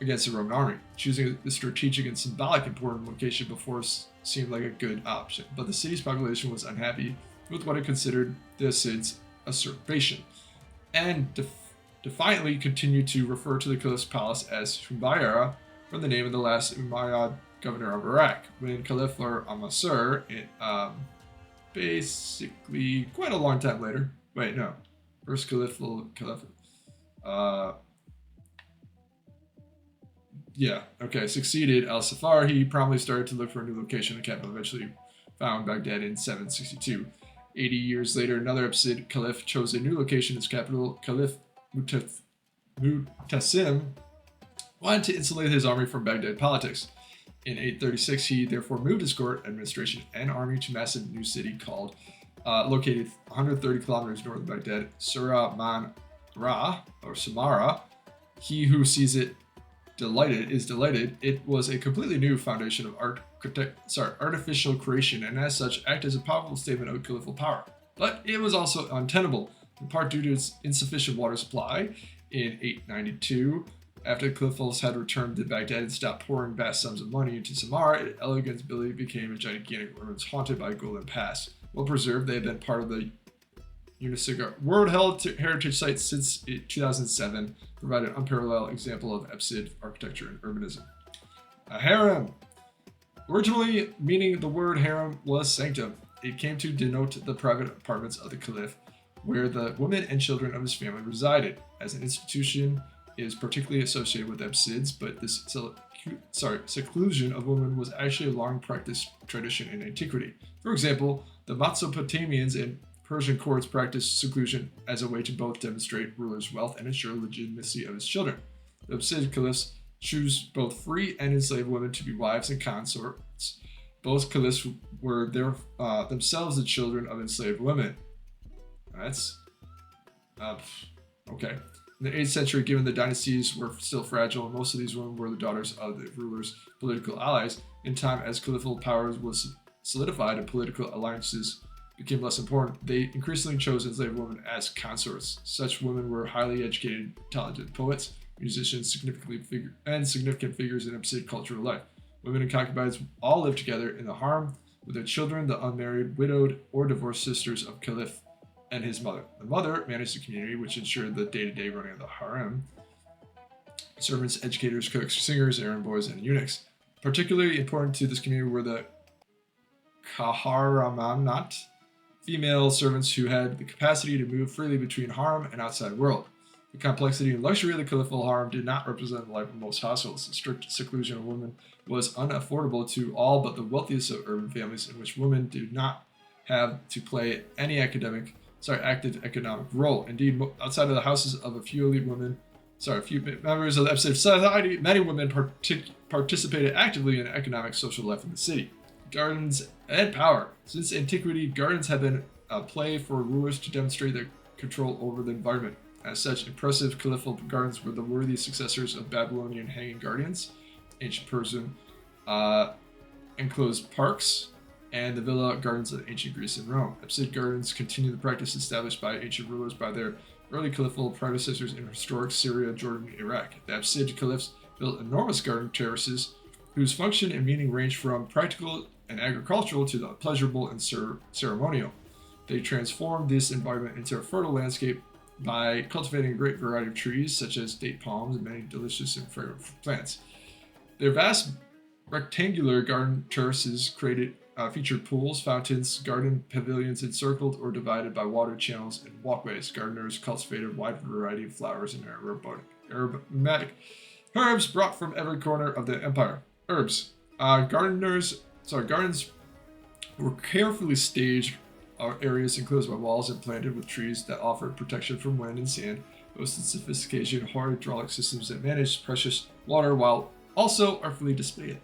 against the Roman army. Choosing the strategic and symbolic important location before seemed like a good option, but the city's population was unhappy with what it considered the Abbasid's usurpation, and defiantly continued to refer to the caliph's palace as Humayra, from the name of the last Umayyad governor of Iraq. When Caliph al-Mansur, basically quite a long time later. Wait, no. First Caliph. Succeeded al-Safar, he promptly started to look for a new location. The capital eventually found Baghdad in 762. 80 years later, another Abbasid Caliph chose a new location as capital. Caliph Mutasim wanted to insulate his army from Baghdad politics. In 836, he therefore moved his court, administration, and army to a massive new city located 130 kilometers north of Baghdad, Surah Man Ra, or Samara. He who sees it is delighted. It was a completely new foundation of artificial creation, and as such, acted as a powerful statement of caliphal power. But it was also untenable, in part due to its insufficient water supply. In 892, after the caliphs had returned to Baghdad and stopped pouring vast sums of money into Samara, its elegant building became a gigantic ruins haunted by a golden pass. Well preserved, they have been part of the UNESCO World Heritage Site since 2007, provide an unparalleled example of Abbasid architecture and urbanism. A harem. Originally meaning the word harem was sanctum, it came to denote the private apartments of the caliph, where the women and children of his family resided. As an institution, it is particularly associated with Abbasids, but this seclusion of women was actually a long practiced tradition in antiquity. For example, the Mesopotamians and Persian courts practiced seclusion as a way to both demonstrate rulers' wealth and ensure legitimacy of his children. The Abbasid caliphs choose both free and enslaved women to be wives and consorts. Both caliphs were themselves the children of enslaved women. That's okay. In the 8th century, given the dynasties were still fragile, most of these women were the daughters of the rulers' political allies. In time, as caliphal power was solidified and political alliances became less important, they increasingly chose enslaved women as consorts. Such women were highly educated, talented poets, musicians, significant figures in Abbasid cultural life. Women and concubines all lived together in the harem with their children, the unmarried, widowed, or divorced sisters of Caliph and his mother. The mother managed the community, which ensured the day-to-day running of the harem. Servants, educators, cooks, singers, errand boys, and eunuchs. Particularly important to this community were the kaharamanat, female servants who had the capacity to move freely between harem and outside world. The complexity and luxury of the caliphal harem did not represent the life of most households. The strict seclusion of women was unaffordable to all but the wealthiest of urban families, in which women did not have to play any active economic role. Indeed, outside of the houses of a few members of the Abbasid society, many women participated actively in economic social life in the city. Gardens and power. Since antiquity, gardens have been a play for rulers to demonstrate their control over the environment. As such, impressive caliphal gardens were the worthy successors of Babylonian hanging gardens, ancient Persian enclosed parks, and the villa gardens of ancient Greece and Rome. Abbasid gardens continue the practice established by ancient rulers by their early caliphal predecessors in historic Syria, Jordan, and Iraq. The Abbasid caliphs built enormous garden terraces whose function and meaning ranged from practical and agricultural to the pleasurable and ceremonial. They transformed this environment into a fertile landscape by cultivating a great variety of trees, such as date palms and many delicious and fragrant plants. Their vast rectangular garden terraces featured pools, fountains, garden pavilions encircled or divided by water channels and walkways. Gardeners cultivated a wide variety of flowers and aromatic herbs brought from every corner of the empire. Gardens were carefully staged areas enclosed by walls and planted with trees that offered protection from wind and sand. boasted sophisticated hydraulic systems that managed precious water while also artfully displayed it.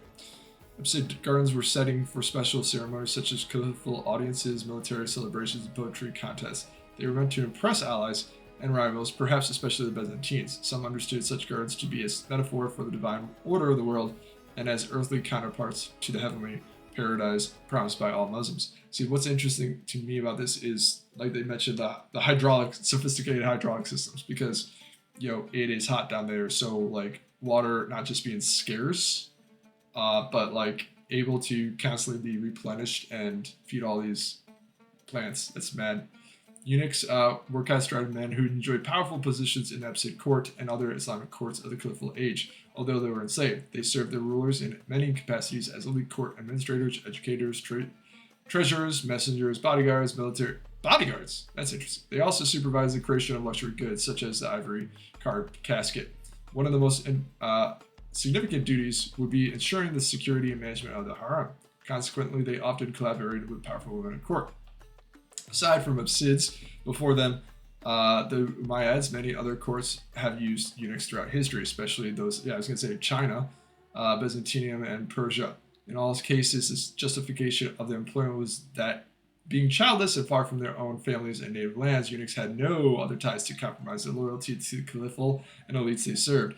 Abbasid gardens were setting for special ceremonies such as colorful audiences, military celebrations, and poetry contests. They were meant to impress allies and rivals, perhaps especially the Byzantines. Some understood such gardens to be a metaphor for the divine order of the world and as earthly counterparts to the heavenly paradise promised by all Muslims. See, what's interesting to me about this is, like they mentioned, the sophisticated hydraulic systems, because, it is hot down there, so, like, water not just being scarce, but, like, able to constantly be replenished and feed all these plants. That's mad. Eunuchs were castrated men who enjoyed powerful positions in the Abbasid court and other Islamic courts of the Caliphal age. Although they were enslaved, they served their rulers in many capacities as elite court administrators, educators, treasurers, messengers, bodyguards, military bodyguards. That's interesting. They also supervised the creation of luxury goods, such as the ivory carved casket. One of the most significant duties would be ensuring the security and management of the harem. Consequently, they often collaborated with powerful women at court. Aside from Abbasids, before them, the Umayyads, many other courts have used eunuchs throughout history, especially those, China, Byzantium, and Persia. In all cases, this justification of their employment was that being childless and far from their own families and native lands, eunuchs had no other ties to compromise their loyalty to the caliphal and elites they served.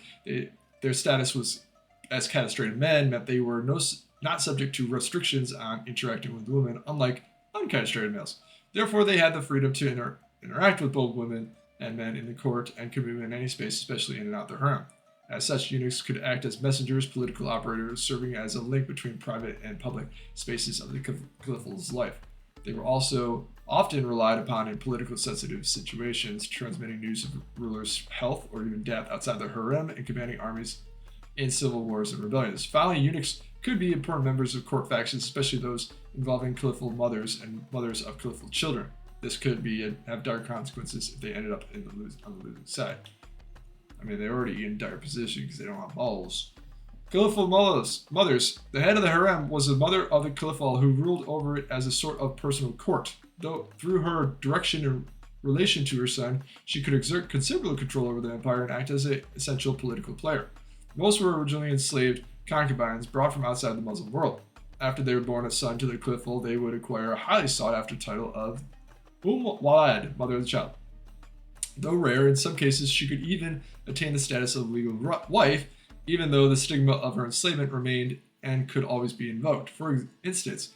Their status was as castrated men meant they were not subject to restrictions on interacting with women, unlike uncastrated males. Therefore, they had the freedom to interact with both women and men in the court and could move in any space, especially in and out their harem. As such, eunuchs could act as messengers, political operators, serving as a link between private and public spaces of the caliphal's life. They were also often relied upon in political sensitive situations, transmitting news of rulers' health or even death outside the harem and commanding armies in civil wars and rebellions. Finally, eunuchs could be important members of court factions, especially those involving caliphal mothers and mothers of caliphal children. This could have dire consequences if they ended up on the losing side. I mean, they're already in dire position because they don't have balls. Caliphal mothers. The head of the harem was the mother of the caliphal who ruled over it as a sort of personal court. Though through her direction in relation to her son, she could exert considerable control over the empire and act as an essential political player. Most were originally enslaved concubines brought from outside the Muslim world. After they were born a son to the caliphal, they would acquire a highly sought-after title of Walad, mother of the child. Though rare, in some cases she could even attain the status of legal wife, even though the stigma of her enslavement remained and could always be invoked. For instance,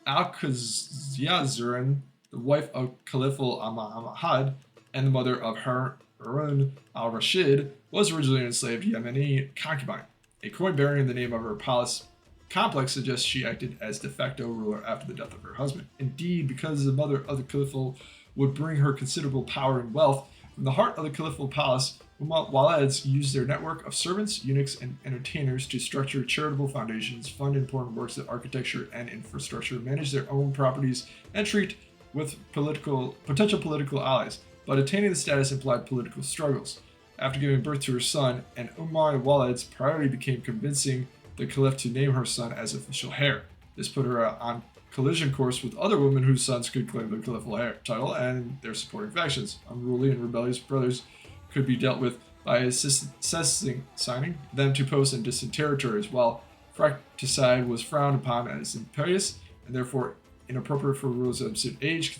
Al-Khazyazuran, the wife of Caliphal Ahmad and the mother of Harun al-Rashid, was originally an enslaved Yemeni concubine. A coin bearing the name of her palace complex suggests she acted as de facto ruler after the death of her husband. Indeed, because the mother of the caliphal would bring her considerable power and wealth, from the heart of the caliphal palace, Walads used their network of servants, eunuchs, and entertainers to structure charitable foundations, fund important works of architecture and infrastructure, manage their own properties, and treat with potential political allies. But attaining the status implied political struggles. After giving birth to her son, an Walad's priority became convincing the caliph to name her son as official heir. This put her on collision course with other women whose sons could claim the caliphal heir title and their supporting factions. Unruly and rebellious brothers could be dealt with by assigning them to posts in distant territories, while fratricide was frowned upon as imperious and therefore inappropriate for rulers of Abbasid age.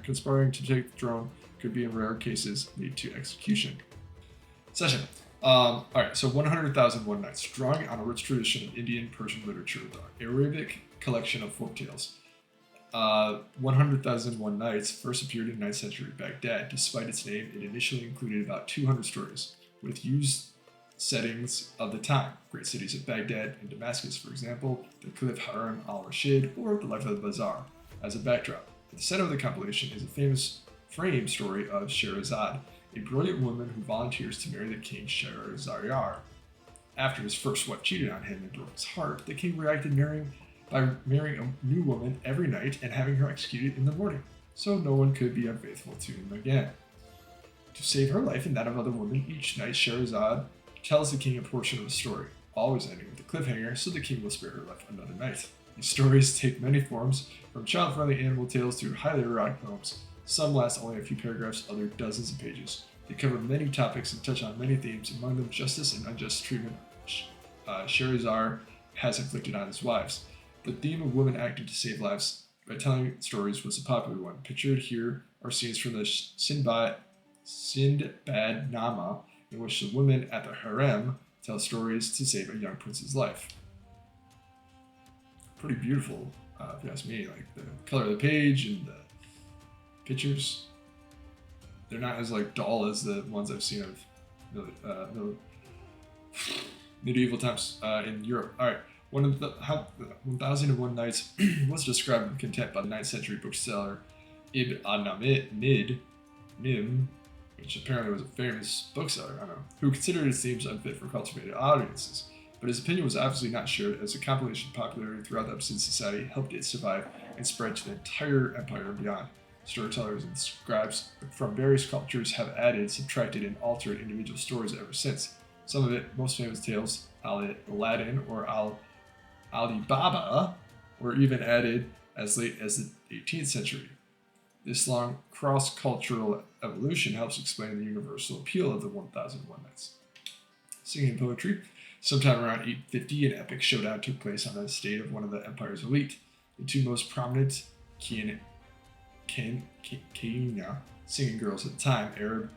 Conspiring to take the throne could be in rare cases lead to execution. Session. Alright, so 100,001 Nights, drawing on a rich tradition of Indian Persian literature, the Arabic collection of folktales. 100,001 Nights first appeared in 9th century Baghdad. Despite its name, it initially included about 200 stories, with used settings of the time. Great cities of Baghdad and Damascus, for example, the Caliph Harun al-Rashid, or the life of the bazaar, as a backdrop. At the center of the compilation is a famous frame story of Sherazad, a brilliant woman who volunteers to marry the king Shahryar. After his first wife cheated on him and broke his heart, the king reacted by marrying a new woman every night and having her executed in the morning, so no one could be unfaithful to him again. To save her life and that of other women, each night Shahrazad tells the king a portion of the story, always ending with a cliffhanger so the king will spare her life another night. These stories take many forms, from child-friendly animal tales to highly erotic poems. Some last only a few paragraphs, others dozens of pages. They cover many topics and touch on many themes, among them justice and unjust treatment Sherazar has inflicted on his wives. The theme of women acting to save lives by telling stories was a popular one. Pictured here are scenes from the Sindbad Nama, in which the women at the harem tell stories to save a young prince's life. Pretty beautiful, if you ask me. Like the color of the page and the pictures, they're not as like dull as the ones I've seen of medieval times in Europe. All right. One of the 1001 Nights was described with contempt by the 9th century bookseller Ibn Nim, which apparently was a famous bookseller, I don't know, who considered his themes unfit for cultivated audiences. But his opinion was obviously not shared, as the compilation popularity throughout the Abbasid society helped it survive and spread to the entire empire and beyond. Storytellers and scribes from various cultures have added, subtracted, and altered individual stories ever since. Some of it, most famous tales, Aladdin or Alibaba, were even added as late as the 18th century. This long cross-cultural evolution helps explain the universal appeal of the 1001 Nights. Singing and poetry. Sometime around 850, an epic showdown took place on the estate of one of the empire's elite. The two most prominent Kaina singing girls at the time, Arab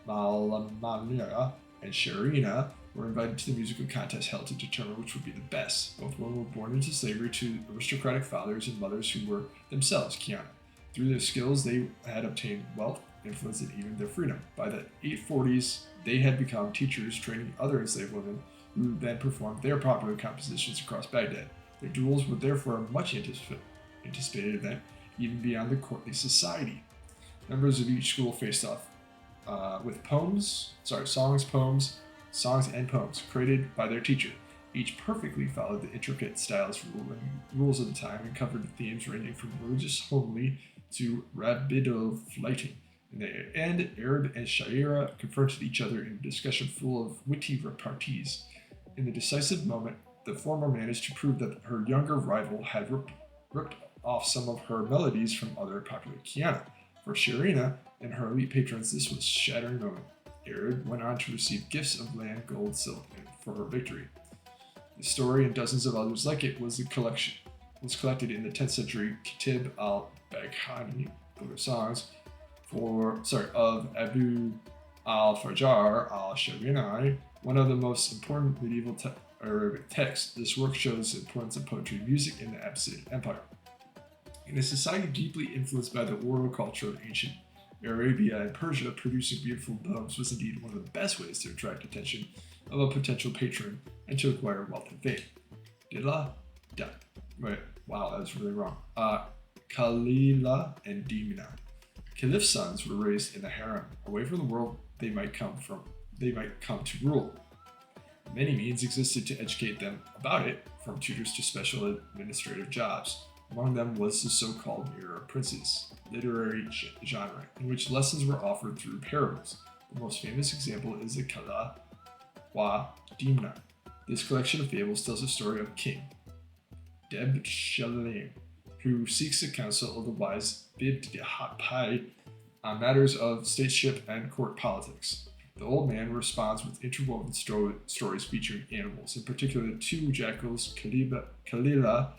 Malamania and Sharina, were invited to the musical contest held to determine which would be the best. Both women were born into slavery to aristocratic fathers and mothers who were themselves Kiana. Through their skills, they had obtained wealth, influence, and even their freedom. By the 840s, they had become teachers, training other enslaved women, who then performed their popular compositions across Baghdad. Their duels were therefore a much anticipated event, even beyond the courtly society. Members of each school faced off with songs and poems created by their teacher. Each perfectly followed the intricate styles rules of the time and covered themes ranging from religious homily to rabbidal-flighting. In the end, Arab and Shaira confronted each other in a discussion full of witty repartees. In the decisive moment, the former managed to prove that her younger rival had ripped off some of her melodies from other popular Kiana. For Sharina and her elite patrons, this was a shattering moment. Arab went on to receive gifts of land, gold, silk for her victory. The story and dozens of others like it was collected in the 10th century Kitab al-Baghani, Book of Songs, of Abu al-Fajar al-Sharinai, one of the most important medieval Arabic texts. This work shows the importance of poetry and music in the Abbasid Empire. In a society deeply influenced by the oral culture of ancient Arabia and Persia, producing beautiful poems was indeed one of the best ways to attract attention of a potential patron and to acquire wealth and fame. Wow, that was really wrong. Khalila and Dimna. Caliph's sons were raised in the harem, away from the world they might come to rule. Many means existed to educate them about it, from tutors to special administrative jobs. Among them was the so-called Mirror Princes, literary genre, in which lessons were offered through parables. The most famous example is the Kala wa Dimna. This collection of fables tells the story of King Deb Shalim, who seeks the counsel of the wise Bibdihapai on matters of stateship and court politics. The old man responds with interwoven stories featuring animals, in particular the two jackals, Kalila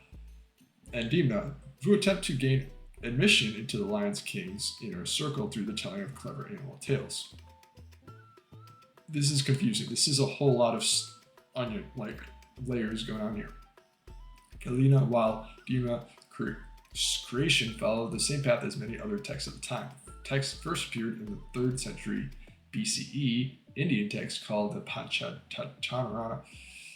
and Dimna, who attempt to gain admission into the Lion King's inner circle through the telling of clever animal tales. This is confusing. This is a whole lot of onion, layers going on here. Kalina, while Dimna creation followed the same path as many other texts of the time. The text first appeared in the 3rd century BCE Indian text called the Panchatara,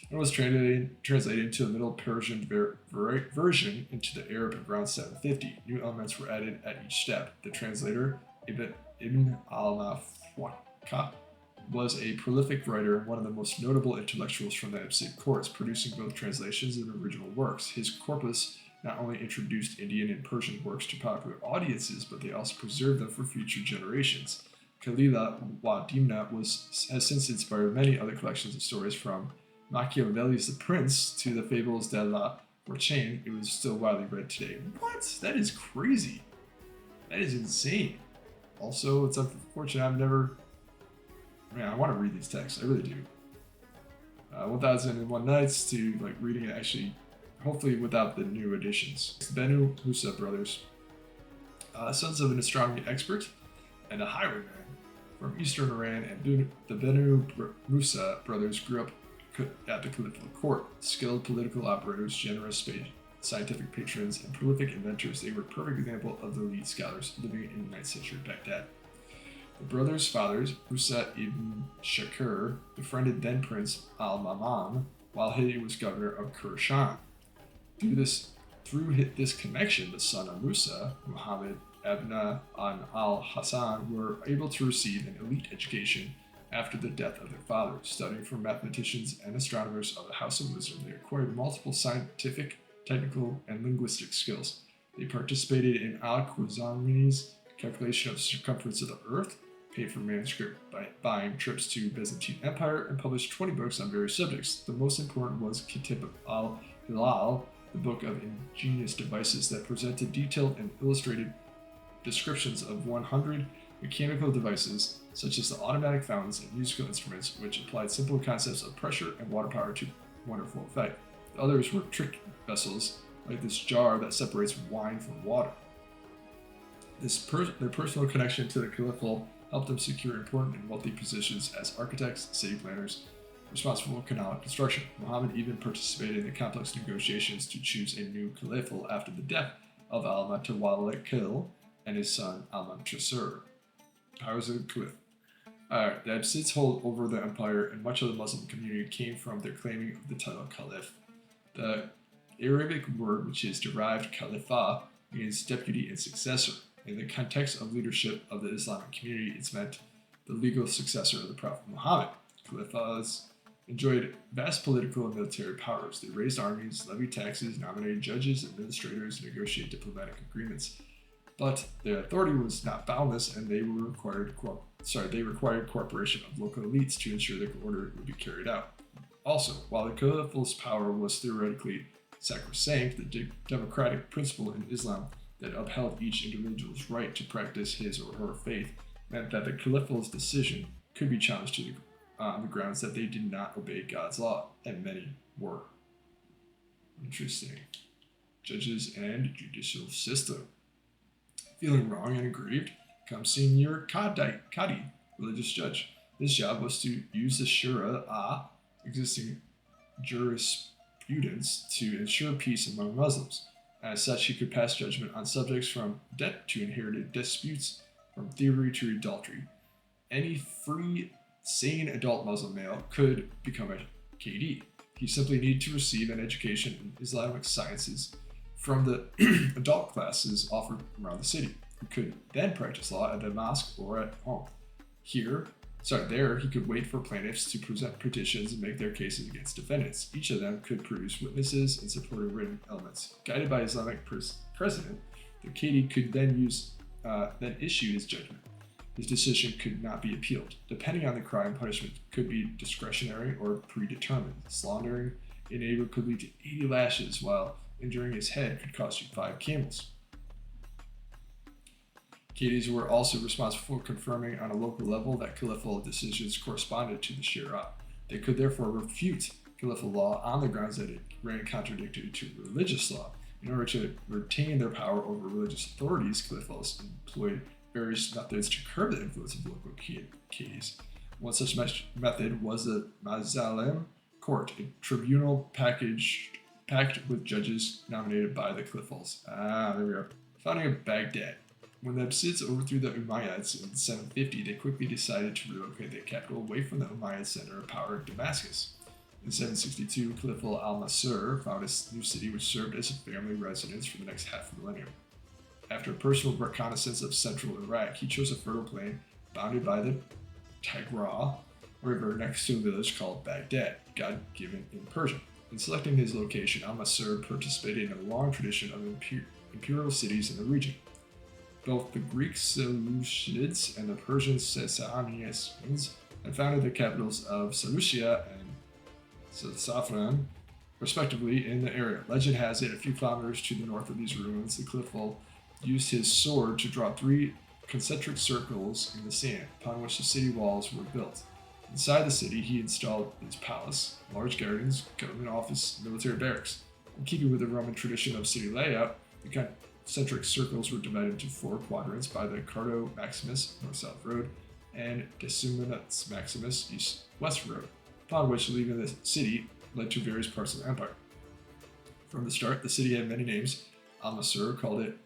and was translated into a Middle Persian version into the Arabic around 750. New elements were added at each step. The translator, Ibn al-Mafwaka, was a prolific writer and one of the most notable intellectuals from the Abbasid courts, producing both translations and original works. His corpus not only introduced Indian and Persian works to popular audiences, but they also preserved them for future generations. Kalila wa Dimna has since inspired many other collections of stories, from Machiavelli's The Prince to the Fables de la Fortune. It was still widely read today. What? That is crazy. That is insane. Also, it's unfortunate I've never Man, I want to read these texts. I really do. 1001 Nights to like reading it actually, hopefully without the new additions. The Benu Musa brothers, sons of an astronomy expert and a highwayman from eastern Iran, and the Benu Musa brothers grew up at the Caliphate court. Skilled political operators, generous scientific patrons, and prolific inventors, they were a perfect example of the elite scholars living in the 9th century Baghdad. The brothers' fathers, Musa ibn Shakir, befriended then Prince al-Mamam while he was governor of Khurasan. Through this connection, the son of Musa, Muhammad ibn al-Hassan, were able to receive an elite education after the death of their father. Studying for mathematicians and astronomers of the House of Wisdom, they acquired multiple scientific, technical, and linguistic skills. They participated in al-Khwarizmi's calculation of the circumference of the Earth, paid for manuscript by buying trips to Byzantine Empire, and published 20 books on various subjects. The most important was Kitab al-Hilal, the book of ingenious devices that presented detailed and illustrated descriptions of 100 mechanical devices, such as the automatic fountains and musical instruments, which applied simple concepts of pressure and water power to wonderful effect. The others were trick vessels, like this jar that separates wine from water. Their personal connection to the Caliphate helped them secure important and wealthy positions as architects, city planners, responsible for canal construction. Muhammad even participated in the complex negotiations to choose a new caliphate after the death of al-Mutawallikil and his son al-Mantasir. Powers of the Caliph. The Abbasids' hold over the empire and much of the Muslim community came from their claiming of the title Caliph. The Arabic word, which is derived Khalifa, means deputy and successor. In the context of leadership of the Islamic community, it's meant the legal successor of the Prophet Muhammad. Caliphs enjoyed vast political and military powers. They raised armies, levied taxes, nominated judges, administrators, and negotiated diplomatic agreements. But their authority was not boundless, and they required cooperation of local elites to ensure that the order would be carried out. Also, while the Caliphate's power was theoretically sacrosanct, the democratic principle in Islam that upheld each individual's right to practice his or her faith meant that the Caliphate's decision could be challenged on the grounds that they did not obey God's law, and many were. Interesting. Judges and judicial system. Feeling wrong and aggrieved, comes senior Qadi, religious judge. His job was to use the Shura, existing jurisprudence, to ensure peace among Muslims. As such, he could pass judgment on subjects from debt to inherited disputes, from thievery to adultery. Any free, sane adult Muslim male could become a Qadi. He simply needed to receive an education in Islamic sciences from the adult classes offered around the city. He could then practice law at the mosque or at home. There, he could wait for plaintiffs to present petitions and make their cases against defendants. Each of them could produce witnesses and support written elements. Guided by Islamic precedent, the Qadi could then issue his judgment. His decision could not be appealed. Depending on the crime, punishment could be discretionary or predetermined. Slandering a neighbor could lead to 80 lashes, while injuring his head could cost you 5 camels. Qadis were also responsible for confirming on a local level that caliphal decisions corresponded to the Shura. They could therefore refute caliphal law on the grounds that it ran contradictory to religious law. In order to retain their power over religious authorities, caliphs employed various methods to curb the influence of local Qadis. One such method was the Mazalim Court, a tribunal packed with judges nominated by the caliphs. There we are. Founding of Baghdad. When the Abbasids overthrew the Umayyads in 750, they quickly decided to relocate their capital away from the Umayyad center of power, Damascus. In 762, Caliph al-Mansur found a new city which served as a family residence for the next half millennium. After a personal reconnaissance of central Iraq, he chose a fertile plain bounded by the Tigris River next to a village called Baghdad, God-given in Persian. In selecting his location, al-Mansur participated in a long tradition of imperial cities in the region. Both the Greek Seleucids and the Persian Sasanians had founded the capitals of Seleucia and Safran, respectively, in the area. Legend has it, a few kilometers to the north of these ruins, the Caliph used his sword to draw 3 concentric circles in the sand, upon which the city walls were built. Inside the city, he installed his palace, large gardens, government office, military barracks. In keeping with the Roman tradition of city layout, the concentric circles were divided into 4 quadrants by the Cardo Maximus, north-south road, and Decimus Maximus, east-west road, upon which leaving the city led to various parts of the empire. From the start, the city had many names. Al-Mansur called it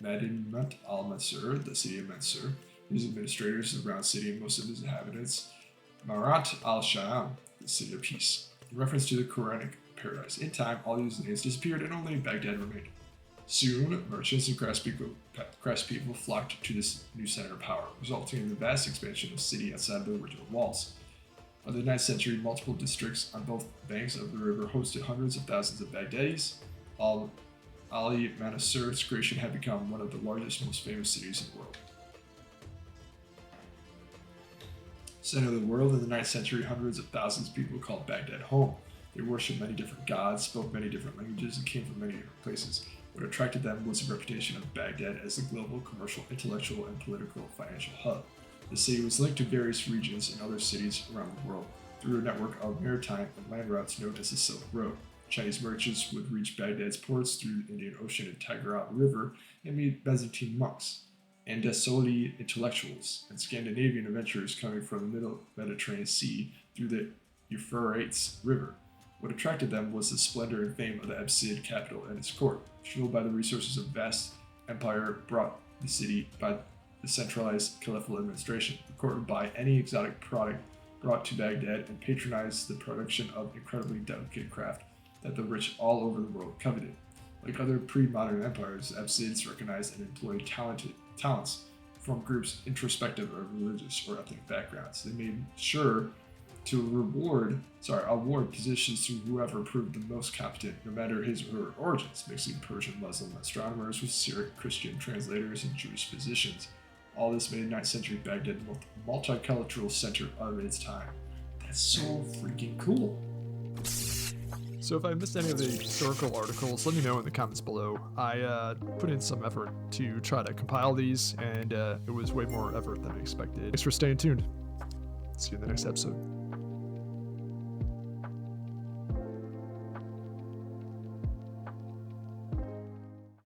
Madinat al-Mansur, the city of Mansur. His administrators, the round city, and most of its inhabitants. Marat al-Sham, the city of peace, in reference to the Quranic paradise. In time, all these names disappeared and only Baghdad remained. Soon, merchants and craftspeople flocked to this new center of power, resulting in the vast expansion of the city outside the original walls. By the 9th century, multiple districts on both banks of the river hosted hundreds of thousands of Baghdadis. Ali Mansur's creation had become one of the largest, most famous cities in the world. Center of the world in the 9th century, hundreds of thousands of people called Baghdad home. They worshipped many different gods, spoke many different languages, and came from many different places. What attracted them was the reputation of Baghdad as a global, commercial, intellectual, and political financial hub. The city was linked to various regions and other cities around the world through a network of maritime and land routes known as the Silk Road. Chinese merchants would reach Baghdad's ports through the Indian Ocean and Tigris River and meet Byzantine monks, Andesoli intellectuals, and Scandinavian adventurers coming from the middle Mediterranean Sea through the Euphrates River. What attracted them was the splendor and fame of the Abbasid capital and its court, fueled by the resources of vast empire brought the city by the centralized caliphal administration. The court would buy any exotic product brought to Baghdad and patronize the production of incredibly delicate craft that the rich all over the world coveted. Like other pre-modern empires, the Abbasids recognized and employed talents from groups introspective of religious or ethnic backgrounds. They made sure to award positions to whoever proved the most competent, no matter his or her origins, mixing Persian Muslim astronomers with Syriac Christian translators and Jewish physicians. All this made 9th century Baghdad a multicultural center of its time. That's so freaking cool. So if I missed any of the historical articles, let me know in the comments below. I put in some effort to try to compile these, and it was way more effort than I expected. Thanks for staying tuned. See you in the next episode.